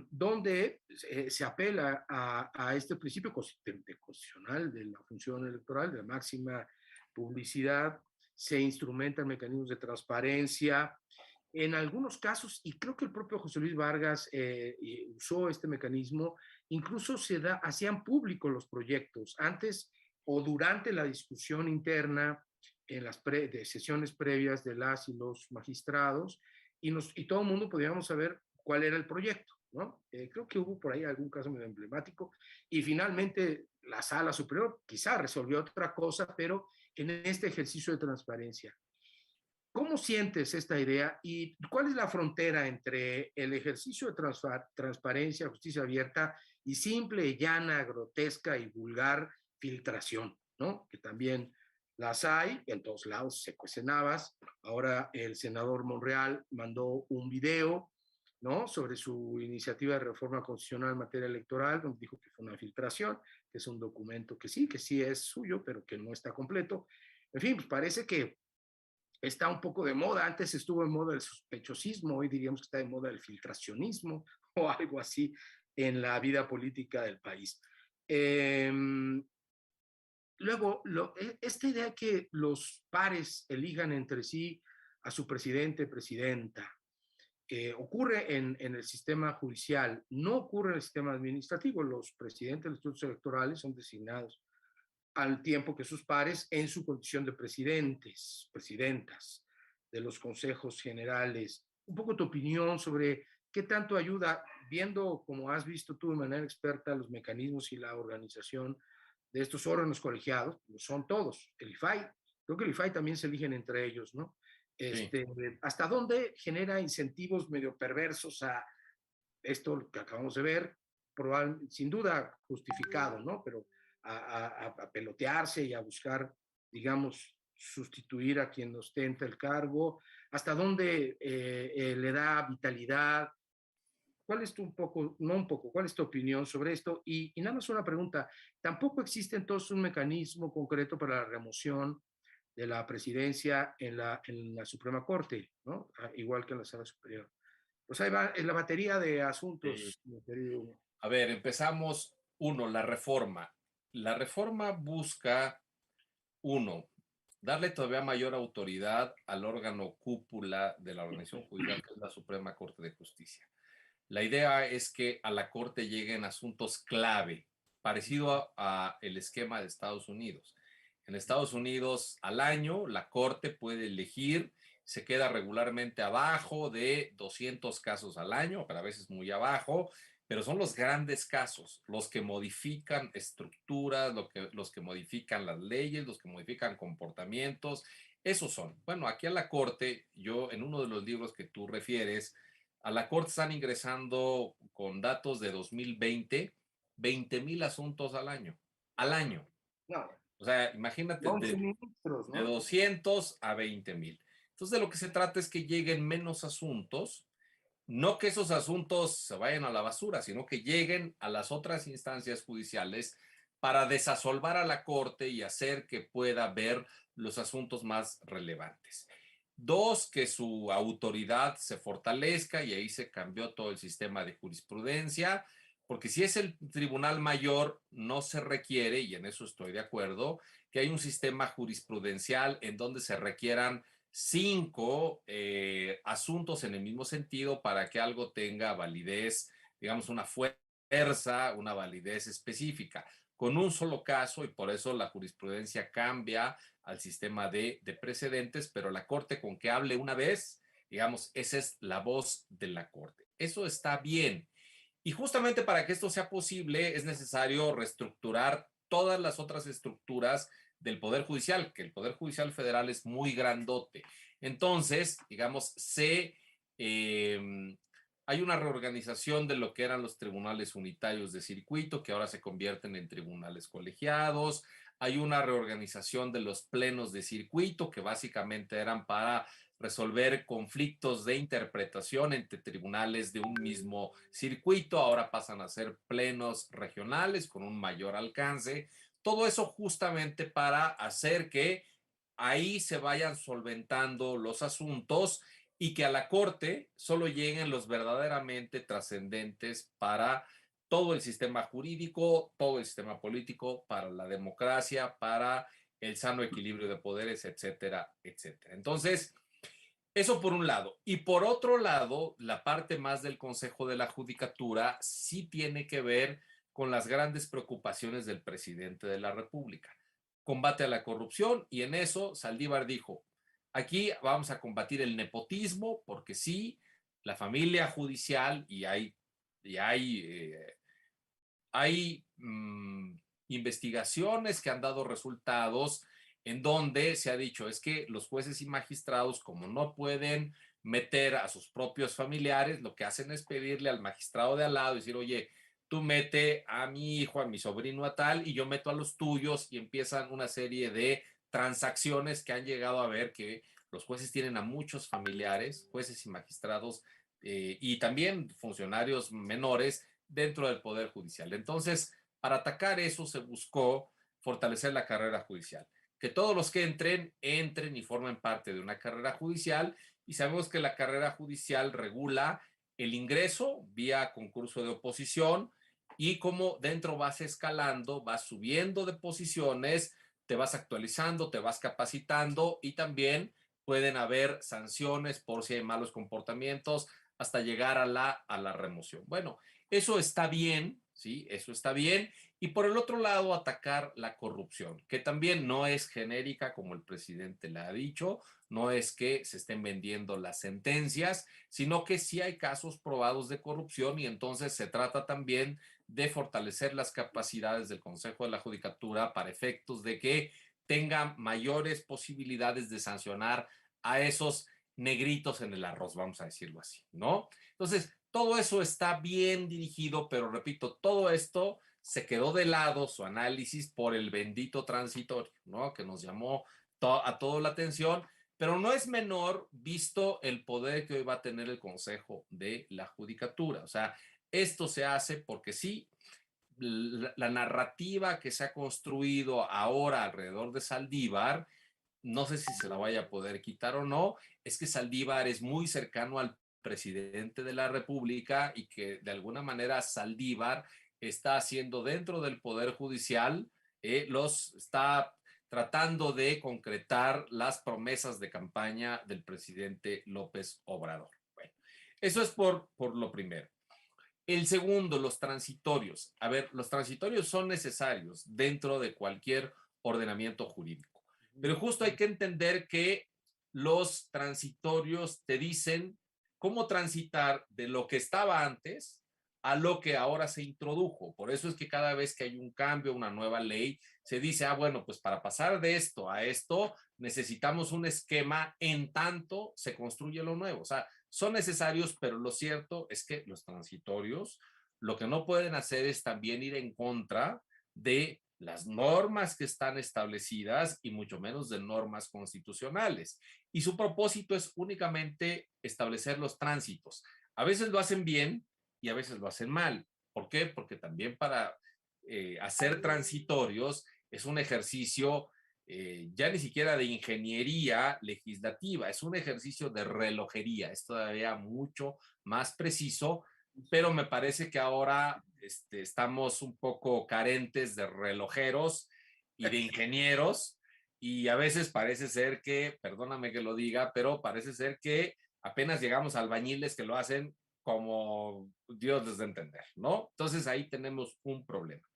donde se apela a este principio constitucional de la función electoral, de la máxima publicidad, se instrumentan mecanismos de transparencia. En algunos casos, y creo que el propio José Luis Vargas usó este mecanismo, incluso hacían públicos los proyectos antes o durante la discusión interna en las de sesiones previas de las y los magistrados, y todo el mundo podíamos saber cuál era el proyecto, ¿no? Creo que hubo por ahí algún caso medio emblemático, y finalmente la Sala Superior quizá resolvió otra cosa, pero en este ejercicio de transparencia. ¿Cómo sientes esta idea y cuál es la frontera entre el ejercicio de transparencia, justicia abierta y simple, llana, grotesca y vulgar filtración, ¿no? Que también las hay, en todos lados se cuecen habas. Ahora el senador Monreal mandó un video, ¿no? Sobre su iniciativa de reforma constitucional en materia electoral, donde dijo que fue una filtración, que es un documento que sí es suyo, pero que no está completo. En fin, pues parece que está un poco de moda. Antes estuvo en moda el sospechosismo, hoy diríamos que está de moda el filtracionismo o algo así en la vida política del país. Luego, esta idea que los pares elijan entre sí a su presidente, presidenta, ocurre en el sistema judicial, no ocurre en el sistema administrativo. Los presidentes de los institutos electorales son designados al tiempo que sus pares en su condición de presidentes, presidentas de los consejos generales. Un poco tu opinión sobre qué tanto ayuda, viendo, como has visto tú de manera experta, los mecanismos y la organización de estos órganos colegiados, son todos, el IFAI, creo que el IFAI también se eligen entre ellos, ¿no? Sí. ¿Hasta dónde genera incentivos medio perversos a esto que acabamos de ver? Sin duda justificado, ¿no? Pero a pelotearse y a buscar, digamos, sustituir a quien ostenta el cargo, hasta dónde le da vitalidad. ¿Cuál es tu un poco, no un poco, cuál es tu opinión sobre esto? Y nada más una pregunta, ¿tampoco existe entonces un mecanismo concreto para la remoción de la presidencia en la Suprema Corte, ¿no? Igual que en la Sala Superior? Pues ahí va en la batería de Sí. asuntos, mi querido Hugo. A ver, empezamos. Uno, la reforma. La reforma busca, uno, darle todavía mayor autoridad al órgano cúpula de la organización judicial, que es la Suprema Corte de Justicia. La idea es que a la Corte lleguen asuntos clave, parecido a el esquema de Estados Unidos. En Estados Unidos, al año, la Corte puede elegir, se queda regularmente abajo de 200 casos al año, pero a veces muy abajo, pero son los grandes casos, los que modifican estructuras, los que modifican las leyes, los que modifican comportamientos, esos son. Bueno, aquí a la Corte, yo en uno de los libros que tú refieres, a la Corte están ingresando con datos de 2020, 20,000 asuntos al año. Al año. No, O sea, imagínate 11 ministros, de ¿no? 200 a 20,000. Entonces, de lo que se trata es que lleguen menos asuntos, no que esos asuntos se vayan a la basura, sino que lleguen a las otras instancias judiciales para desasolvar a la Corte y hacer que pueda ver los asuntos más relevantes. Dos, que su autoridad se fortalezca y ahí se cambió todo el sistema de jurisprudencia, porque si es el tribunal mayor, no se requiere, y en eso estoy de acuerdo, que hay un sistema jurisprudencial en donde se requieran 5 asuntos en el mismo sentido para que algo tenga validez, digamos, una fuerza, una validez específica. Con un solo caso, y por eso la jurisprudencia cambia al sistema de precedentes, pero la Corte con que hable una vez, digamos, esa es la voz de la Corte. Eso está bien. Y justamente para que esto sea posible es necesario reestructurar todas las otras estructuras del Poder Judicial, que el Poder Judicial Federal es muy grandote. Entonces, digamos, hay una reorganización de lo que eran los tribunales unitarios de circuito, que ahora se convierten en tribunales colegiados. Hay una reorganización de los plenos de circuito, que básicamente eran para resolver conflictos de interpretación entre tribunales de un mismo circuito. Ahora pasan a ser plenos regionales con un mayor alcance. Todo eso justamente para hacer que ahí se vayan solventando los asuntos y que a la Corte solo lleguen los verdaderamente trascendentes para todo el sistema jurídico, todo el sistema político, para la democracia, para el sano equilibrio de poderes, etcétera, etcétera. Entonces, eso por un lado. Y por otro lado, la parte más del Consejo de la Judicatura sí tiene que ver con las grandes preocupaciones del presidente de la República. Combate a la corrupción, y en eso Saldívar dijo, aquí vamos a combatir el nepotismo, porque sí, la familia judicial, y hay investigaciones que han dado resultados en donde se ha dicho es que los jueces y magistrados, como no pueden meter a sus propios familiares, lo que hacen es pedirle al magistrado de al lado y decir, oye, tú mete a mi hijo, a mi sobrino, a tal, y yo meto a los tuyos y empiezan una serie de transacciones que han llegado a ver que los jueces tienen a muchos familiares, jueces y magistrados, y también funcionarios menores dentro del Poder Judicial. Entonces, para atacar eso se buscó fortalecer la carrera judicial. Que todos los que entren y formen parte de una carrera judicial, y sabemos que la carrera judicial regula el ingreso vía concurso de oposición y cómo dentro vas escalando, vas subiendo de posiciones, te vas actualizando, te vas capacitando y también pueden haber sanciones por si hay malos comportamientos hasta llegar a la remoción. Bueno, eso está bien, ¿sí? Eso está bien. Y por el otro lado, atacar la corrupción, que también no es genérica, como el presidente le ha dicho, no es que se estén vendiendo las sentencias, sino que sí hay casos probados de corrupción y entonces se trata también de fortalecer las capacidades del Consejo de la Judicatura para efectos de que tenga mayores posibilidades de sancionar a esos negritos en el arroz, vamos a decirlo así, ¿no? Entonces, todo eso está bien dirigido, pero repito, todo esto se quedó de lado su análisis por el bendito transitorio, ¿no? Que nos llamó a toda la atención, pero no es menor visto el poder que hoy va a tener el Consejo de la Judicatura. O sea, esto se hace porque sí, la narrativa que se ha construido ahora alrededor de Saldívar, no sé si se la vaya a poder quitar o no, es que Saldívar es muy cercano al presidente de la República y que de alguna manera Saldívar está haciendo dentro del Poder Judicial, los está tratando de concretar las promesas de campaña del presidente López Obrador. Bueno, eso es por lo primero. El segundo, los transitorios. A ver, los transitorios son necesarios dentro de cualquier ordenamiento jurídico, pero justo hay que entender que los transitorios te dicen cómo transitar de lo que estaba antes a lo que ahora se introdujo. Por eso es que cada vez que hay un cambio, una nueva ley, se dice, bueno, pues para pasar de esto a esto, necesitamos un esquema en tanto se construye lo nuevo. O sea, son necesarios, pero lo cierto es que los transitorios lo que no pueden hacer es también ir en contra de las normas que están establecidas y mucho menos de normas constitucionales. Y su propósito es únicamente establecer los tránsitos. A veces lo hacen bien y a veces lo hacen mal. ¿Por qué? Porque también para hacer transitorios es un ejercicio ya ni siquiera de ingeniería legislativa, es un ejercicio de relojería, es todavía mucho más preciso, pero me parece que ahora estamos un poco carentes de relojeros y de ingenieros y a veces parece ser que, perdóname que lo diga, pero parece ser que apenas llegamos a albañiles que lo hacen como Dios les da a entender, ¿no? Entonces ahí tenemos un problema.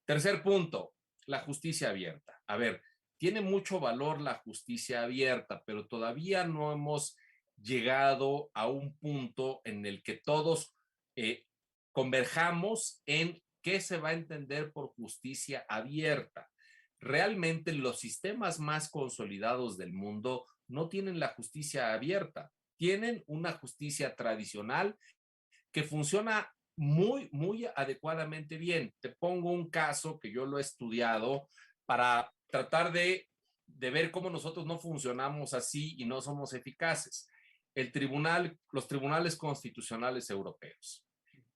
Tercer punto, la justicia abierta. A ver, tiene mucho valor la justicia abierta, pero todavía no hemos llegado a un punto en el que todos eh, converjamos en qué se va a entender por justicia abierta. Realmente los sistemas más consolidados del mundo no tienen la justicia abierta, tienen una justicia tradicional que funciona muy adecuadamente bien. Te pongo un caso que yo lo he estudiado para tratar de ver cómo nosotros no funcionamos así y no somos eficaces. Los tribunales constitucionales europeos.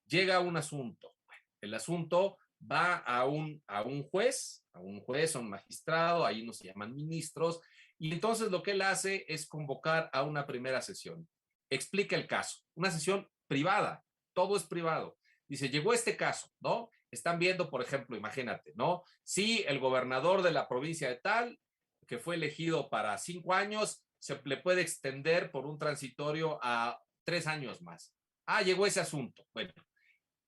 Llega un asunto. El asunto va a un juez, a un magistrado, ahí nos llaman ministros, y entonces lo que él hace es convocar a una primera sesión. Explica el caso, una sesión privada, todo es privado. Dice, llegó este caso, ¿no? Están viendo, por ejemplo, imagínate, ¿no? Si el gobernador de la provincia de tal, que fue elegido para 5 años, se le puede extender por un transitorio a 3 años más. Llegó ese asunto. Bueno,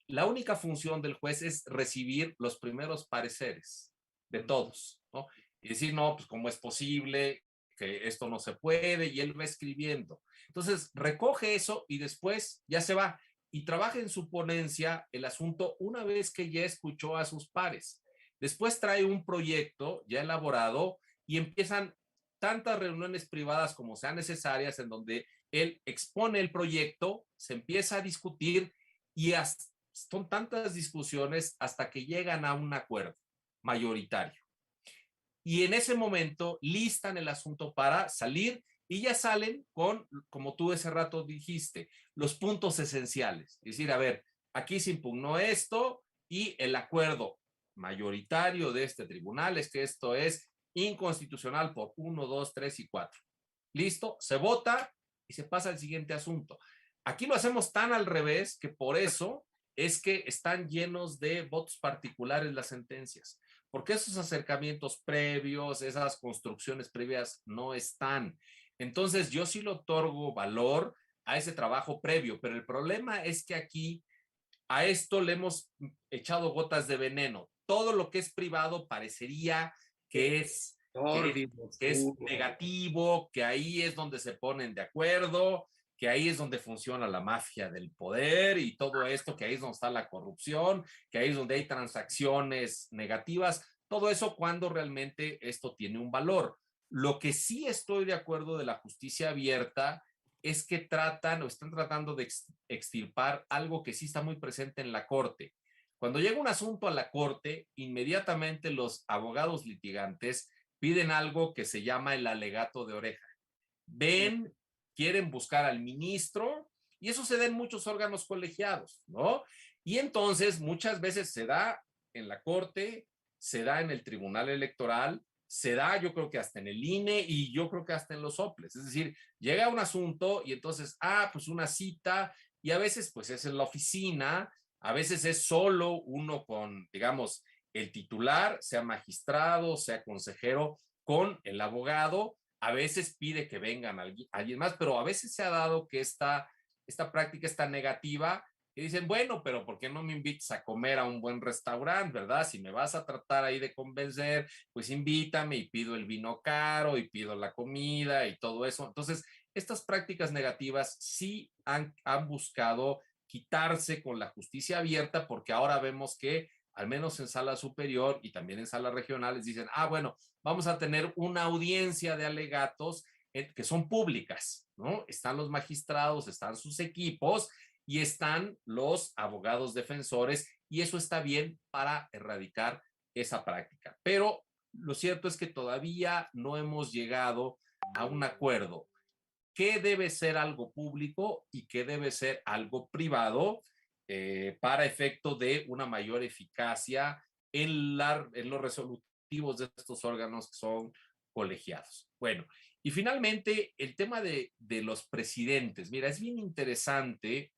la única función del juez es recibir los primeros pareceres de todos, ¿no? Y decir, no, pues cómo es posible que esto no se puede, y él va escribiendo. Entonces, recoge eso y después ya se va y trabaja en su ponencia el asunto una vez que ya escuchó a sus pares. Después trae un proyecto ya elaborado y empiezan tantas reuniones privadas como sean necesarias en donde él expone el proyecto, se empieza a discutir y hasta son tantas discusiones hasta que llegan a un acuerdo mayoritario. Y en ese momento listan el asunto para salir y ya salen con, como tú ese rato dijiste, los puntos esenciales. Es decir, a ver, aquí se impugnó esto y el acuerdo mayoritario de este tribunal es que esto es inconstitucional por 1, 2, 3 y 4. Listo, se vota y se pasa al siguiente asunto. Aquí lo hacemos tan al revés que por eso es que están llenos de votos particulares las sentencias, porque esos acercamientos previos, esas construcciones previas no están. Entonces yo sí le otorgo valor a ese trabajo previo, pero el problema es que aquí a esto le hemos echado gotas de veneno. Todo lo que es privado parecería que es, que es negativo, que ahí es donde se ponen de acuerdo, que ahí es donde funciona la mafia del poder y todo esto, que ahí es donde está la corrupción, que ahí es donde hay transacciones negativas, todo eso cuando realmente esto tiene un valor. Lo que sí estoy de acuerdo de la justicia abierta es que tratan o están tratando de extirpar algo que sí está muy presente en la corte. Cuando llega un asunto a la corte, inmediatamente los abogados litigantes piden algo que se llama el alegato de oreja. Ven, quieren buscar al ministro y eso se da en muchos órganos colegiados, ¿no? Y entonces muchas veces se da en la corte, se da en el tribunal electoral, se da yo creo que hasta en el INE y yo creo que hasta en los soples. Es decir, llega un asunto y entonces, pues una cita y a veces pues es en la oficina, a veces es solo uno con, digamos, el titular, sea magistrado, sea consejero, con el abogado, a veces pide que vengan alguien más, pero a veces se ha dado que esta práctica está negativa y dicen, bueno, pero ¿por qué no me invitas a comer a un buen restaurante, verdad? Si me vas a tratar ahí de convencer, pues invítame y pido el vino caro y pido la comida y todo eso. Entonces, estas prácticas negativas sí han buscado quitarse con la justicia abierta porque ahora vemos que al menos en sala superior y también en salas regionales dicen, bueno, vamos a tener una audiencia de alegatos que son públicas, ¿no? Están los magistrados, están sus equipos y están los abogados defensores y eso está bien para erradicar esa práctica. Pero lo cierto es que todavía no hemos llegado a un acuerdo. ¿Qué debe ser algo público y qué debe ser algo privado para efecto de una mayor eficacia en los resolutivos de estos órganos que son colegiados? Bueno, y finalmente el tema de los presidentes. Mira, es bien interesante.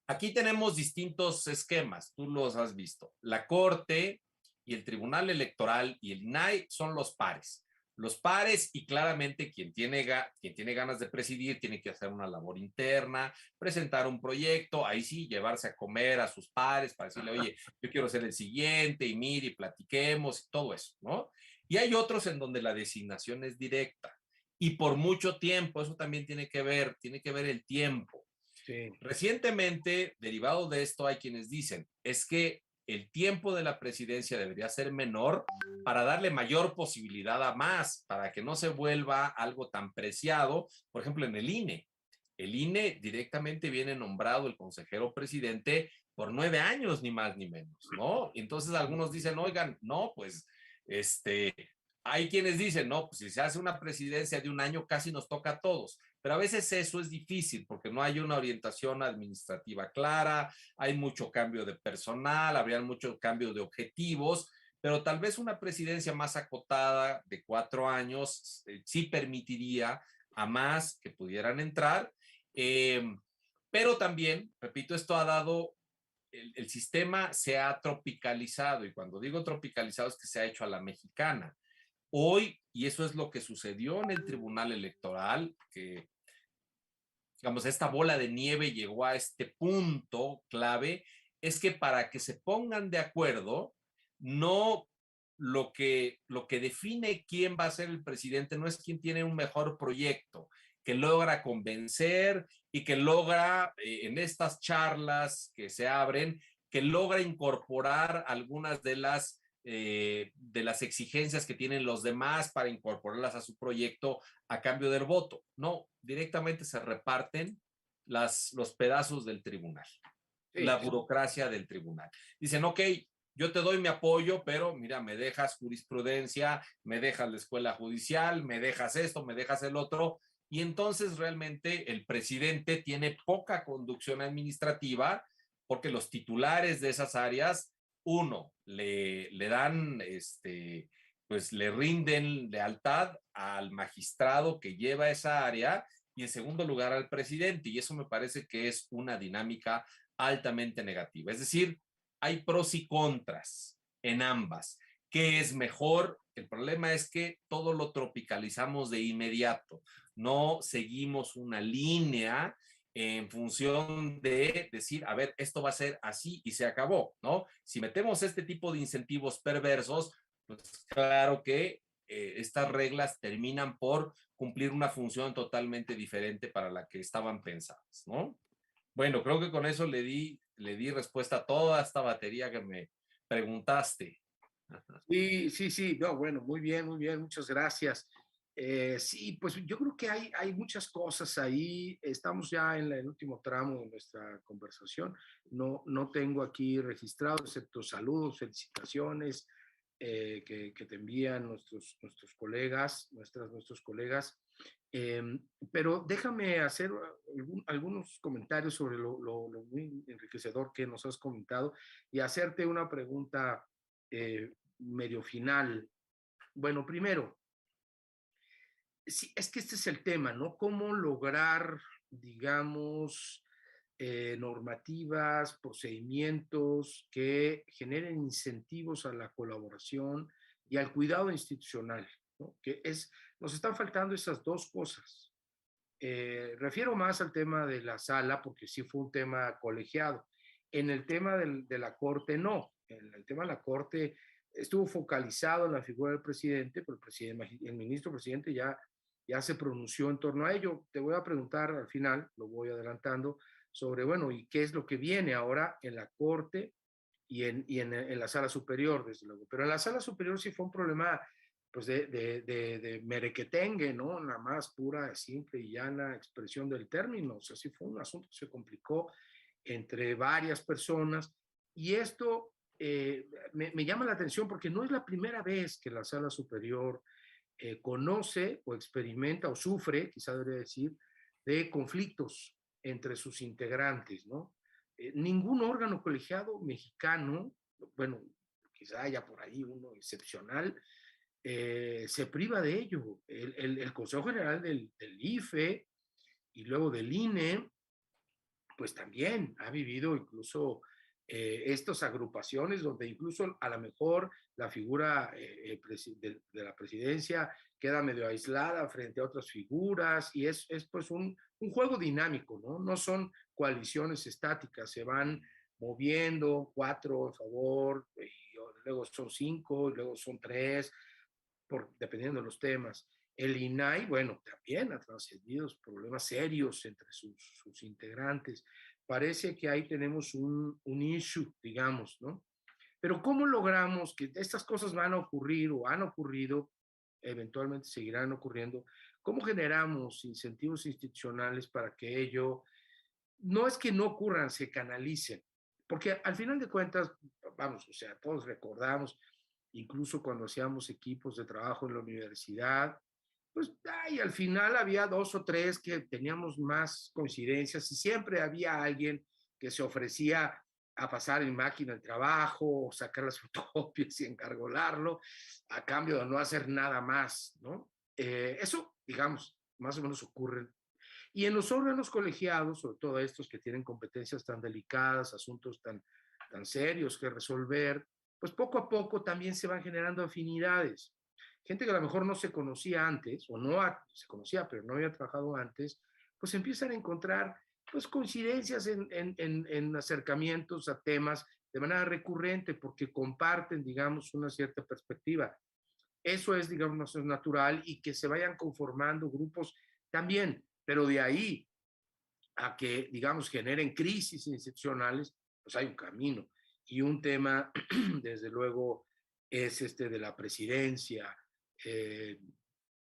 Aquí tenemos distintos esquemas, tú los has visto. La Corte y el Tribunal Electoral y el INAI son los pares. Los pares y claramente quien tiene ganas de presidir tiene que hacer una labor interna, presentar un proyecto, ahí sí, llevarse a comer a sus pares para decirle, oye, yo quiero ser el siguiente y mire, y platiquemos y todo eso, ¿no? Y hay otros en donde la designación es directa y por mucho tiempo, eso también tiene que ver el tiempo. Sí. Recientemente, derivado de esto, hay quienes dicen, es que el tiempo de la presidencia debería ser menor para darle mayor posibilidad a más, para que no se vuelva algo tan preciado, por ejemplo, en el INE. El INE directamente viene nombrado el consejero presidente por 9 años, ni más ni menos, ¿no? Entonces algunos dicen, oigan, no, pues, hay quienes dicen, no, pues si se hace una presidencia de un año, casi nos toca a todos. Pero a veces eso es difícil porque no hay una orientación administrativa clara, hay mucho cambio de personal, habría mucho cambio de objetivos, pero tal vez una presidencia más acotada de 4 años sí permitiría a más que pudieran entrar. Pero también, repito, esto ha dado, el sistema se ha tropicalizado y cuando digo tropicalizado es que se ha hecho a la mexicana. Hoy, y eso es lo que sucedió en el Tribunal Electoral, que, digamos, esta bola de nieve llegó a este punto clave, es que para que se pongan de acuerdo, no lo que define quién va a ser el presidente no es quién tiene un mejor proyecto, que logra convencer y que logra, en estas charlas que se abren, que logra incorporar algunas de las exigencias que tienen los demás para incorporarlas a su proyecto a cambio del voto. No, directamente se reparten los pedazos del tribunal. la burocracia del tribunal. Dicen, ok, yo te doy mi apoyo, pero mira, me dejas jurisprudencia, me dejas la escuela judicial, me dejas esto, me dejas el otro, y entonces realmente el presidente tiene poca conducción administrativa porque los titulares de esas áreas, uno, le dan, pues le rinden lealtad al magistrado que lleva esa área y en segundo lugar al presidente, y eso me parece que es una dinámica altamente negativa. Es decir, hay pros y contras en ambas. ¿Qué es mejor? El problema es que todo lo tropicalizamos de inmediato. No seguimos una línea en función de decir, a ver, esto va a ser así y se acabó, ¿no? Si metemos este tipo de incentivos perversos, pues claro que estas reglas terminan por cumplir una función totalmente diferente para la que estaban pensadas, ¿no? Bueno, creo que con eso le di respuesta a toda esta batería que me preguntaste. Sí, sí, sí, no, bueno, muy bien, muchas gracias. Sí, pues yo creo que hay muchas cosas ahí. Estamos ya en el último tramo de nuestra conversación. No tengo aquí registrado, excepto saludos, felicitaciones que te envían nuestros colegas, nuestros colegas. Eh, pero déjame hacer algunos comentarios sobre lo muy enriquecedor que nos has comentado y hacerte una pregunta medio final. Bueno, primero, sí, es que este es el tema, ¿no? ¿Cómo lograr, digamos, normativas, procedimientos que generen incentivos a la colaboración y al cuidado institucional, ¿no? Nos están faltando esas dos cosas. Refiero más al tema de la sala, porque sí fue un tema colegiado. En el tema de la Corte, no. En el tema de la Corte estuvo focalizado en la figura del presidente, pero el ministro presidente ya se pronunció en torno a ello. Te voy a preguntar al final, lo voy adelantando, sobre, bueno, ¿y qué es lo que viene ahora en la Corte en la sala superior, desde luego? Pero en la sala superior sí fue un problema pues de merequetengue, ¿no? Nada más pura, simple y llana expresión del término. O sea, sí fue un asunto que se complicó entre varias personas. Y esto me llama la atención porque no es la primera vez que la sala superior conoce o experimenta o sufre, quizá debería decir, de conflictos entre sus integrantes, ¿no? Ningún órgano colegiado mexicano, bueno, quizá haya por ahí uno excepcional, se priva de ello. El Consejo General del IFE y luego del INE, pues también ha vivido incluso estas agrupaciones donde incluso a lo mejor la figura de la presidencia queda medio aislada frente a otras figuras y es pues un juego dinámico, ¿no? No son coaliciones estáticas, se van moviendo, 4 a favor, y luego son 5, y luego son 3, dependiendo de los temas. El INAI, bueno, también ha trascendido problemas serios entre sus integrantes. Parece que ahí tenemos un issue, digamos, ¿no? Pero ¿cómo logramos que estas cosas van a ocurrir o han ocurrido, eventualmente seguirán ocurriendo? ¿Cómo generamos incentivos institucionales para que ello, no es que no ocurran, se canalicen? Porque al final de cuentas, vamos, o sea, todos recordamos, incluso cuando hacíamos equipos de trabajo en la universidad, pues ay, al final había 2 o 3 que teníamos más coincidencias y siempre había alguien que se ofrecía a pasar en máquina el trabajo, o sacar las fotocopias y encargolarlo a cambio de no hacer nada más, ¿no? Eso, digamos, más o menos ocurre. Y en los órganos colegiados, sobre todo estos que tienen competencias tan delicadas, asuntos tan serios que resolver, pues poco a poco también se van generando afinidades. Gente que a lo mejor no se conocía antes, o no se conocía, pero no había trabajado antes, pues empiezan a encontrar pues coincidencias en acercamientos a temas de manera recurrente porque comparten, digamos, una cierta perspectiva. Eso es, digamos, natural y que se vayan conformando grupos también, pero de ahí a que, digamos, generen crisis institucionales, pues hay un camino. Y un tema, desde luego, es este de la presidencia. Eh,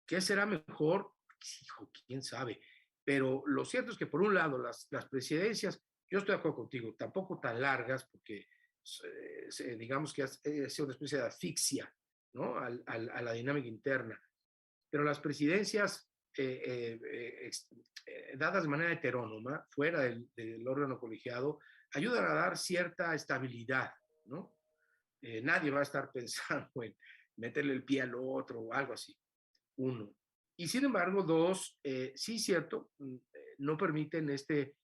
¿Qué será mejor? Hijo, quién sabe. Pero lo cierto es que, por un lado, las presidencias yo estoy de acuerdo contigo, tampoco tan largas, porque digamos que ha sido una especie de asfixia, ¿no? A la dinámica interna. Pero las presidencias dadas de manera heterónoma, fuera del órgano colegiado, ayudan a dar cierta estabilidad, ¿no? Nadie va a estar pensando en meterle el pie al otro o algo así, uno. Y sin embargo, dos, sí, cierto, no permiten este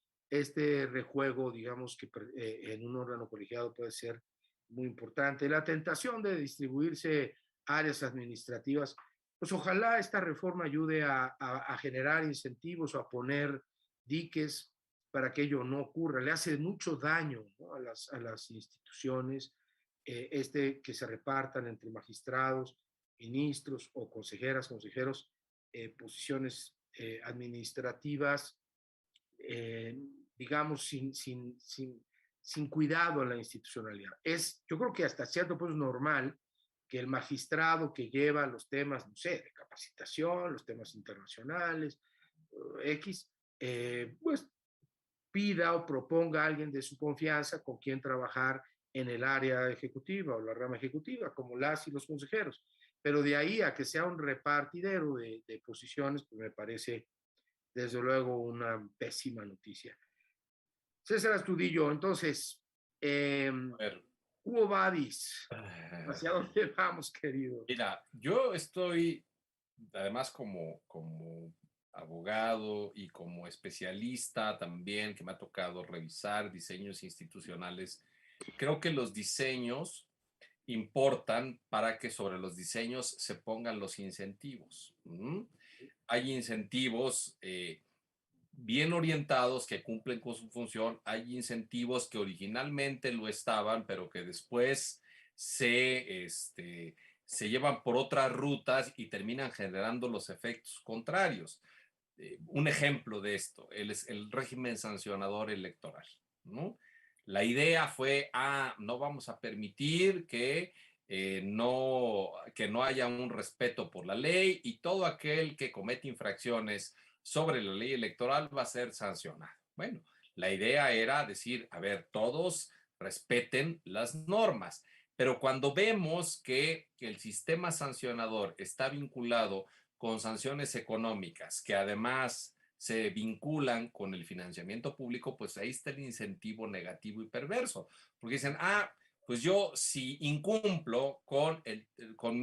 rejuego, digamos, que en un órgano colegiado puede ser muy importante. La tentación de distribuirse áreas administrativas, pues ojalá esta reforma ayude a generar incentivos o a poner diques para que ello no ocurra. Le hace mucho daño, ¿no? A las instituciones, que se repartan entre magistrados, ministros o consejeras, consejeros, posiciones administrativas, eh, digamos, sin cuidado a la institucionalidad. Yo creo que hasta cierto punto es normal que el magistrado que lleva los temas, no sé, de capacitación, los temas internacionales, X, pues pida o proponga a alguien de su confianza con quien trabajar en el área ejecutiva o la rama ejecutiva, como las y los consejeros. Pero de ahí a que sea un repartidero de posiciones, pues me parece desde luego una pésima noticia. César Astudillo, entonces, A ver, Hugo Badis, ah, ¿hacia dónde vamos, querido? mira, yo estoy, además como abogado y como especialista también, que me ha tocado revisar diseños institucionales, creo que los diseños importan para que sobre los diseños se pongan los incentivos. ¿Mm? Hay incentivos bien orientados que cumplen con su función, hay incentivos que originalmente lo estaban, pero que después se llevan por otras rutas y terminan generando los efectos contrarios. Un ejemplo de esto es el régimen sancionador electoral, ¿no? La idea fue, no vamos a permitir que no haya un respeto por la ley y todo aquel que comete infracciones sobre la ley electoral va a ser sancionado. Bueno, la idea era decir, a ver, todos respeten las normas, pero cuando vemos que el sistema sancionador está vinculado con sanciones económicas que además se vinculan con el financiamiento público, pues ahí está el incentivo negativo y perverso, porque dicen, pues yo si incumplo con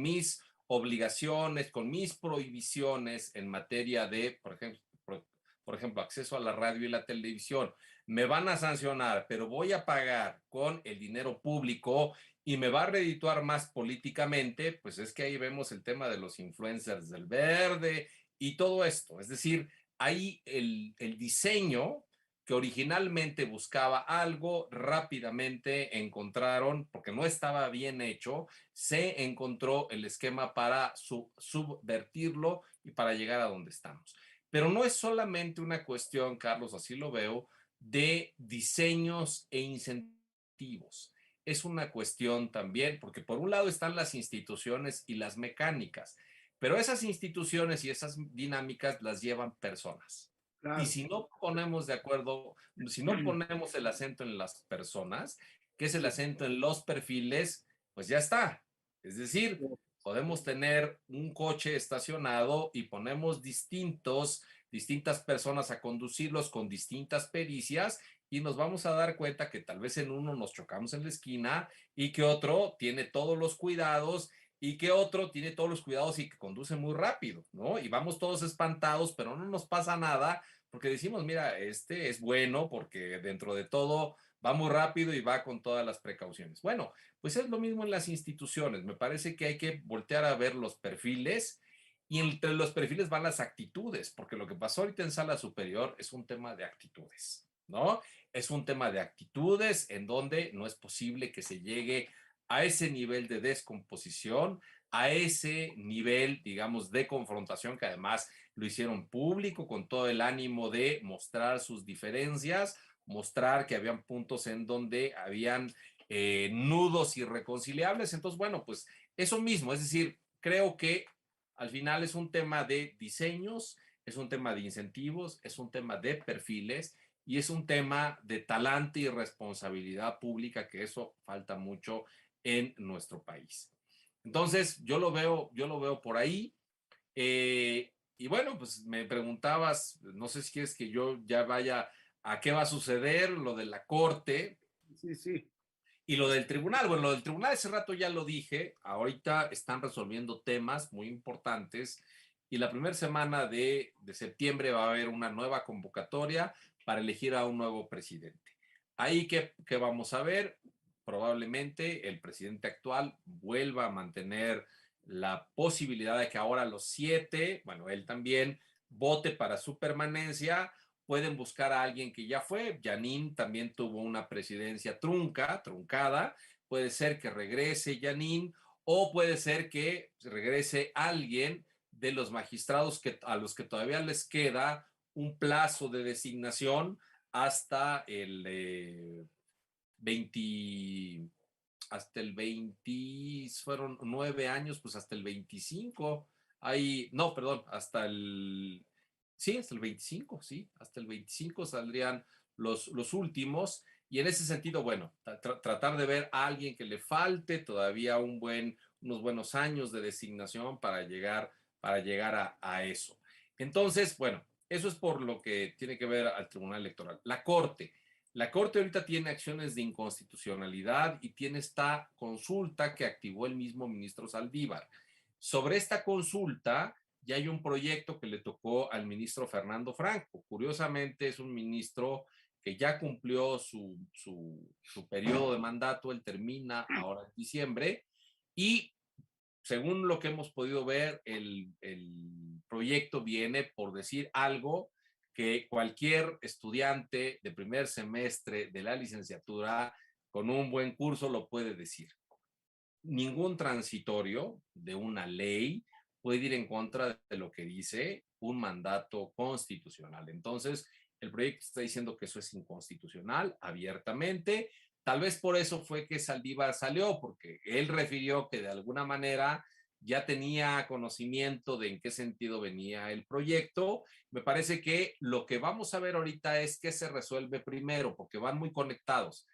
mis obligaciones, con mis prohibiciones en materia de, por ejemplo, acceso a la radio y la televisión, me van a sancionar, pero voy a pagar con el dinero público y me va a redituar más políticamente, pues es que ahí vemos el tema de los influencers del verde y todo esto. Es decir, ahí el diseño que originalmente buscaba algo, rápidamente encontraron, porque no estaba bien hecho, se encontró el esquema para subvertirlo y para llegar a donde estamos. Pero no es solamente una cuestión, Carlos, así lo veo, de diseños e incentivos. Es una cuestión también, porque por un lado están las instituciones y las mecánicas, pero esas instituciones y esas dinámicas las llevan personas. Y Claro. si no ponemos de acuerdo, si no ponemos el acento en las personas, que es el acento en los perfiles, pues ya está. Es decir, podemos tener un coche estacionado y ponemos distintas personas a conducirlos con distintas pericias y nos vamos a dar cuenta que tal vez en uno nos chocamos en la esquina y que otro tiene todos los cuidados y que otro tiene todos los cuidados y que conduce muy rápido, ¿no? Y vamos todos espantados, pero no nos pasa nada porque decimos, mira, este es bueno porque dentro de todo va muy rápido y va con todas las precauciones. Bueno, pues es lo mismo en las instituciones. Me parece que hay que voltear a ver los perfiles y entre los perfiles van las actitudes, porque lo que pasó ahorita en sala superior es un tema de actitudes, ¿no? Es un tema de actitudes en donde no es posible que se llegue a ese nivel de descomposición, a ese nivel, digamos, de confrontación que además lo hicieron público con todo el ánimo de mostrar sus diferencias, mostrar que habían puntos en donde habían nudos irreconciliables. Entonces, bueno, pues eso mismo, es decir, creo que al final es un tema de diseños, es un tema de incentivos, es un tema de perfiles y es un tema de talante y responsabilidad pública, que eso falta mucho en nuestro país. Entonces, yo lo veo por ahí. Y bueno, pues me preguntabas, no sé si quieres que yo ya vaya a qué va a suceder, lo de la corte. Sí, sí. Y lo del tribunal, bueno, lo del tribunal ese rato ya lo dije, ahorita están resolviendo temas muy importantes y la primera semana de septiembre va a haber una nueva convocatoria para elegir a un nuevo presidente. Ahí que vamos a ver, probablemente el presidente actual vuelva a mantener la posibilidad de que ahora los 7, bueno, él también vote para su permanencia. Pueden buscar a alguien que ya fue. Yanín también tuvo una presidencia truncada. Puede ser que regrese Yanín o puede ser que regrese alguien de los magistrados a los que todavía les queda un plazo de designación hasta el 20, hasta el 20, fueron 9 años, pues hasta el 25. Ahí, no, perdón, sí, hasta el 25, sí, hasta el 25 saldrían los últimos. Y en ese sentido, bueno, tratar de ver a alguien que le falte todavía unos buenos años de designación para llegar a eso. Entonces, bueno, eso es por lo que tiene que ver al Tribunal Electoral. La Corte ahorita tiene acciones de inconstitucionalidad y tiene esta consulta que activó el mismo ministro Saldívar. Sobre esta consulta, ya hay un proyecto que le tocó al ministro Fernando Franco. Curiosamente, es un ministro que ya cumplió su periodo de mandato, él termina ahora en diciembre, y según lo que hemos podido ver, el proyecto viene por decir algo que cualquier estudiante de primer semestre de la licenciatura con un buen curso lo puede decir. Ningún transitorio de una ley puede ir en contra de lo que dice un mandato constitucional. Entonces, el proyecto está diciendo que eso es inconstitucional abiertamente. Tal vez por eso fue que Saldívar salió, porque él refirió que de alguna manera ya tenía conocimiento de en qué sentido venía el proyecto. Me parece que lo que vamos a ver ahorita es qué se resuelve primero, porque van muy conectados.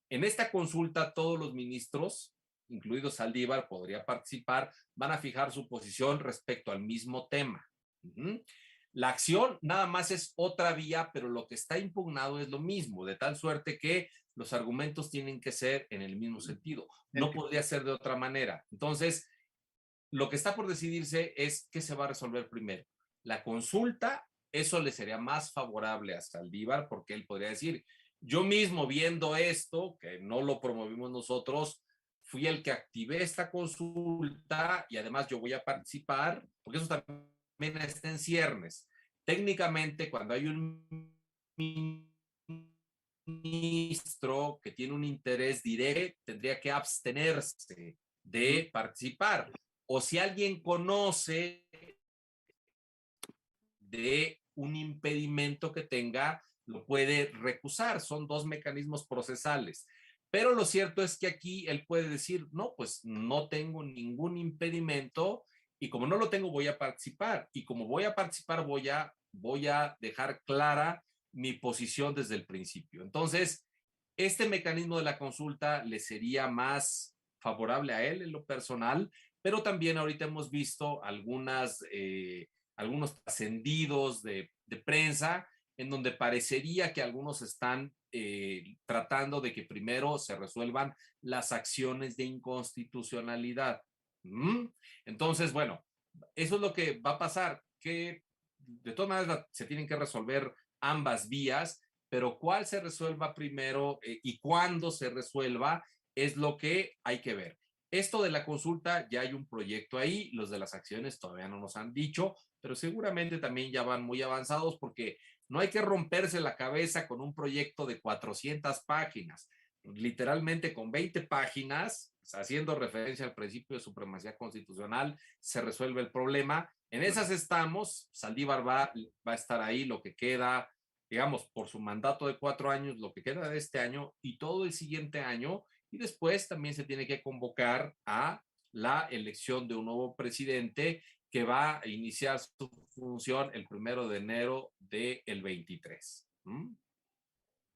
En esta consulta, todos los ministros, incluido Saldívar, podría participar, van a fijar su posición respecto al mismo tema. La acción nada más es otra vía, pero lo que está impugnado es lo mismo, de tal suerte que los argumentos tienen que ser en el mismo sentido. No podría ser de otra manera. Entonces, lo que está por decidirse es qué se va a resolver primero. La consulta, eso le sería más favorable a Saldívar, porque él podría decir, yo mismo viendo esto, que no lo promovimos nosotros, fui el que activé esta consulta y además yo voy a participar, porque eso también está en ciernes. Técnicamente, cuando hay un ministro que tiene un interés directo, tendría que abstenerse de participar. O si alguien conoce de un impedimento que tenga, lo puede recusar. Son dos mecanismos procesales. Pero lo cierto es que aquí él puede decir, no, pues no tengo ningún impedimento y como no lo tengo voy a participar. Y como voy a participar voy a dejar clara mi posición desde el principio. Entonces, este mecanismo de la consulta le sería más favorable a él en lo personal, pero también ahorita hemos visto algunos trascendidos de prensa en donde parecería que algunos están tratando de que primero se resuelvan las acciones de inconstitucionalidad. Entonces, bueno, eso es lo que va a pasar, que de todas maneras se tienen que resolver ambas vías, pero cuál se resuelva primero y cuándo se resuelva es lo que hay que ver. Esto de la consulta, ya hay un proyecto ahí, los de las acciones todavía no nos han dicho, pero seguramente también ya van muy avanzados porque no hay que romperse la cabeza con un proyecto de 400 páginas. Literalmente con 20 páginas, haciendo referencia al principio de supremacía constitucional, se resuelve el problema. En esas estamos, Saldívar va a estar ahí lo que queda, digamos, por su mandato de 4 años, lo que queda de este año y todo el siguiente año, y después también se tiene que convocar a la elección de un nuevo presidente que va a iniciar su función el 1 de enero del 23.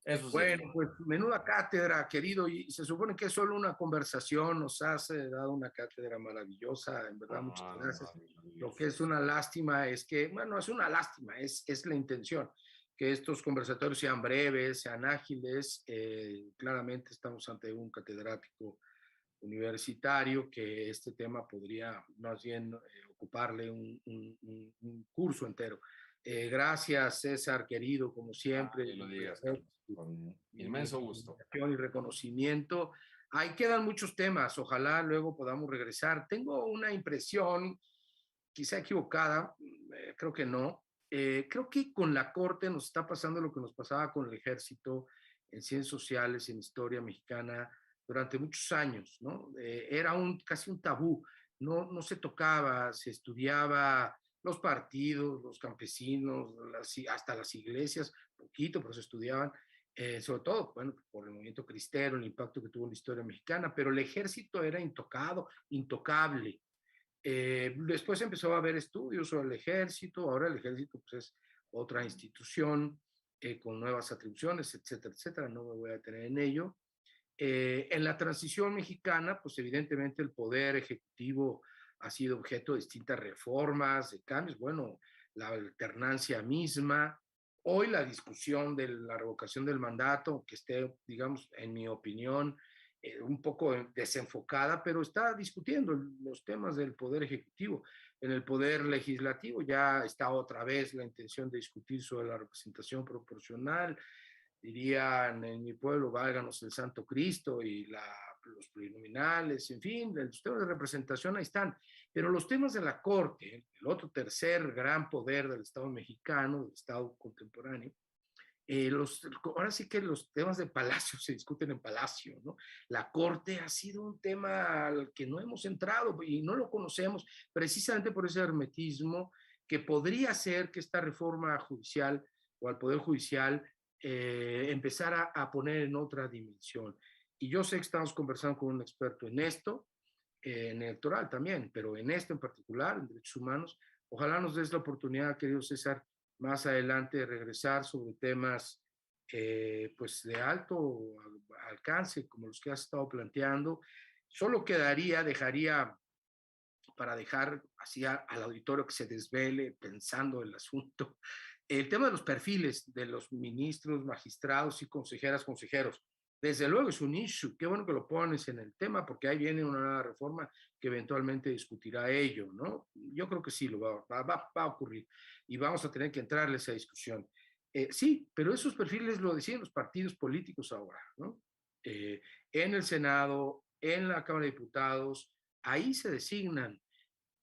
Eso sí es Bueno, todo. pues menuda cátedra, querido, y se supone que es solo una conversación, nos has dado una cátedra maravillosa, en verdad, muchas Ah, gracias. Lo que maravilloso. es una lástima es que, bueno, es una lástima, es la intención, que estos conversatorios sean breves, sean ágiles. Claramente estamos ante un catedrático universitario que este tema podría más bien ocuparle un curso entero. Gracias, César, querido, como Ah, siempre, ni lo digas, Carlos. Con mi inmenso gusto. admiración y reconocimiento. Ahí quedan muchos temas, ojalá luego podamos regresar. Tengo una impresión, quizá equivocada, creo que no. Creo que con la Corte nos está pasando lo que nos pasaba con el Ejército en ciencias sociales, en historia mexicana, durante muchos años, ¿no? Era casi un tabú, no se tocaba, se estudiaba los partidos, los campesinos, hasta las iglesias, poquito, pero se estudiaban, sobre todo, bueno, por el movimiento cristero, el impacto que tuvo en la historia mexicana, pero el ejército era intocado, intocable. Después empezó a haber estudios sobre el ejército, ahora el ejército pues, es otra institución con nuevas atribuciones, etcétera, etcétera, no me voy a detener en ello. En la transición mexicana, pues evidentemente el poder ejecutivo ha sido objeto de distintas reformas, de cambios, bueno, la alternancia misma. Hoy la discusión de la revocación del mandato, que esté, digamos, en mi opinión, un poco desenfocada, pero está discutiendo los temas del poder ejecutivo. En el poder legislativo ya está otra vez la intención de discutir sobre la representación proporcional, dirían en mi pueblo, válganos el Santo Cristo y los plurinominales, en fin, los temas de representación ahí están. Pero los temas de la Corte, el otro tercer gran poder del Estado mexicano, del Estado contemporáneo, ahora sí que los temas de Palacio se discuten en Palacio, ¿no? La Corte ha sido un tema al que no hemos entrado y no lo conocemos precisamente por ese hermetismo que podría ser que esta reforma judicial o al Poder Judicial empezara a poner en otra dimensión. Y yo sé que estamos conversando con un experto en esto, en electoral también, pero en esto en particular, en derechos humanos. Ojalá nos des la oportunidad, querido César, más adelante de regresar sobre temas pues de alto alcance, como los que has estado planteando. Solo dejaría para dejar así al auditorio que se desvele pensando el asunto, el tema de los perfiles de los ministros, magistrados y consejeras, consejeros. Desde luego es un issue, qué bueno que lo pones en el tema, porque ahí viene una nueva reforma que eventualmente discutirá ello, ¿no? Yo creo que sí, va a ocurrir y vamos a tener que entrarle a esa discusión. Sí, pero esos perfiles lo decían los partidos políticos ahora, ¿no? En el Senado, en la Cámara de Diputados, ahí se designan.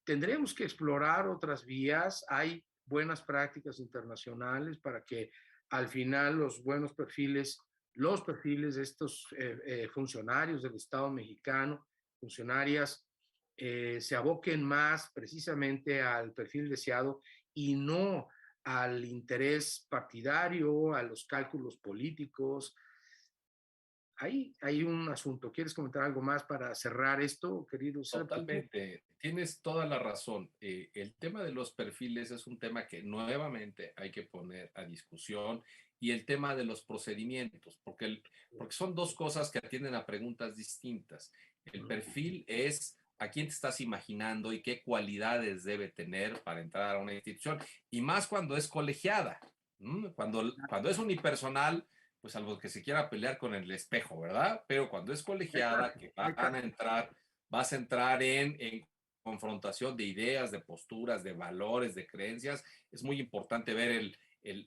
Tendremos que explorar otras vías. Hay buenas prácticas internacionales para que al final los perfiles de estos funcionarios del Estado mexicano, funcionarias, se aboquen más precisamente al perfil deseado y no al interés partidario, a los cálculos políticos. Ahí hay un asunto. ¿Quieres comentar algo más para cerrar esto, querido César? Totalmente, tienes toda la razón. El tema de los perfiles es un tema que nuevamente hay que poner a discusión y el tema de los procedimientos, porque son dos cosas que atienden a preguntas distintas. El perfil es a quién te estás imaginando y qué cualidades debe tener para entrar a una institución, y más cuando es colegiada. Cuando es unipersonal, pues algo que se quiera pelear con el espejo, ¿verdad? Pero cuando es colegiada, que van a entrar, vas a entrar en confrontación de ideas, de posturas, de valores, de creencias. Es muy importante ver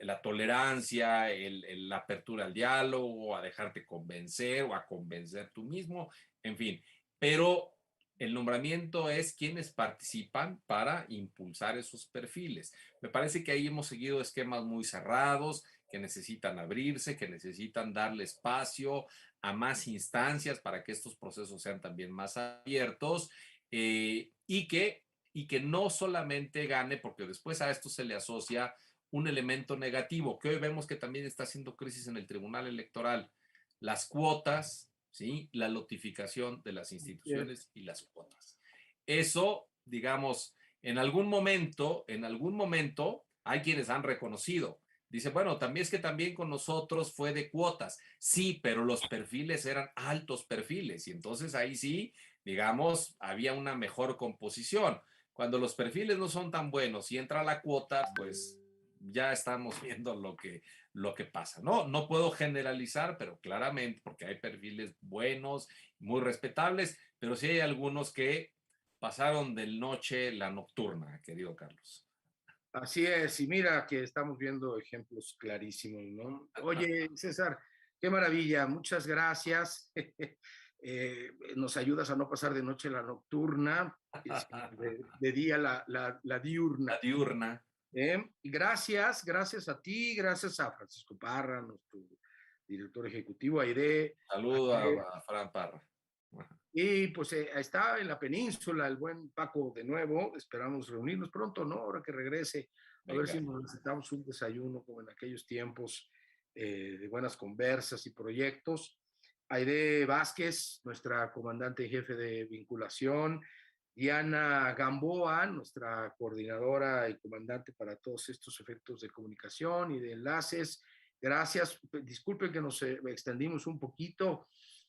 la tolerancia, la apertura al diálogo, a dejarte convencer o a convencer tú mismo, en fin. Pero el nombramiento es quienes participan para impulsar esos perfiles. Me parece que ahí hemos seguido esquemas muy cerrados, que necesitan abrirse, que necesitan darle espacio a más instancias para que estos procesos sean también más abiertos, y que no solamente gane, porque después a esto se le asocia un elemento negativo, que hoy vemos que también está haciendo crisis en el Tribunal Electoral: las cuotas, ¿sí? La lotificación de las instituciones y las cuotas. Eso, digamos, en algún momento, hay quienes han reconocido, Dice, bueno, también es que también con nosotros fue de cuotas. Sí, pero los perfiles eran altos perfiles y entonces ahí sí, digamos, había una mejor composición. Cuando los perfiles no son tan buenos y entra la cuota, pues ya estamos viendo lo que pasa. No puedo generalizar, pero claramente, porque hay perfiles buenos, muy respetables, pero sí hay algunos que pasaron del noche la nocturna, querido Carlos. Así es, y mira que estamos viendo ejemplos clarísimos, ¿no? Oye, César, qué maravilla, muchas gracias. Nos ayudas a no pasar de noche la nocturna, de día la diurna. La diurna. Gracias a ti, gracias a Francisco Parra, nuestro director ejecutivo, Aide. Saludo a Fran Parra. Y pues está en la península el buen Paco de nuevo. Esperamos reunirnos pronto, ¿no? Ahora que regrese, a ver si nos necesitamos un desayuno como en aquellos tiempos de buenas conversas y proyectos. Aide Vázquez, nuestra comandante y jefe de vinculación. Diana Gamboa, nuestra coordinadora y comandante para todos estos efectos de comunicación y de enlaces. Gracias. Disculpen que nos extendimos un poquito,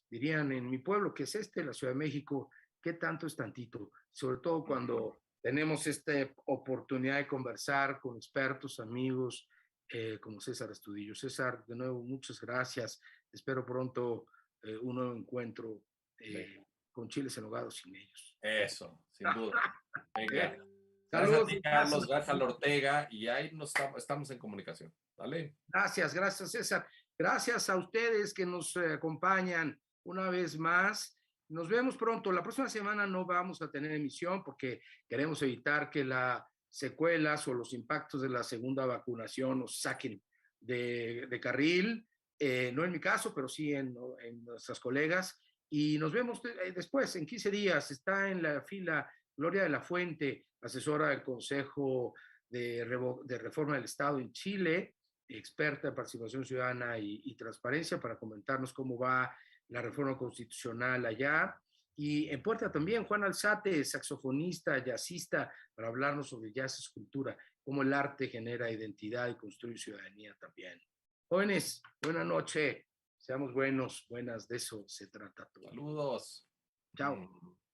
dirían en mi pueblo, que es la Ciudad de México, ¿qué tanto es tantito? Sobre todo cuando tenemos esta oportunidad de conversar con expertos, amigos, como César Astudillo. César, de nuevo, muchas gracias. Espero pronto un nuevo encuentro con chiles en nogado sin ellos. Eso, sin duda. Venga. Gracias a Saludos. ti, Carlos, gracias a Ortega, y ahí estamos en comunicación. ¿Vale? Gracias, César. Gracias a ustedes que nos acompañan una vez más. Nos vemos pronto. La próxima semana no vamos a tener emisión porque queremos evitar que las secuelas o los impactos de la segunda vacunación nos saquen de carril. No en mi caso, pero sí en nuestras colegas. Y nos vemos después, en 15 días. Está en la fila Gloria de la Fuente, asesora del Consejo de Reforma del Estado en Chile, experta en participación ciudadana y transparencia, para comentarnos cómo va la reforma constitucional allá. Y en puerta también Juan Alzate, saxofonista, jazzista, para hablarnos sobre jazz es cultura, cómo el arte genera identidad y construye ciudadanía también. Jóvenes, buena noche, seamos buenos, buenas, de eso se trata todo. Saludos. Chao.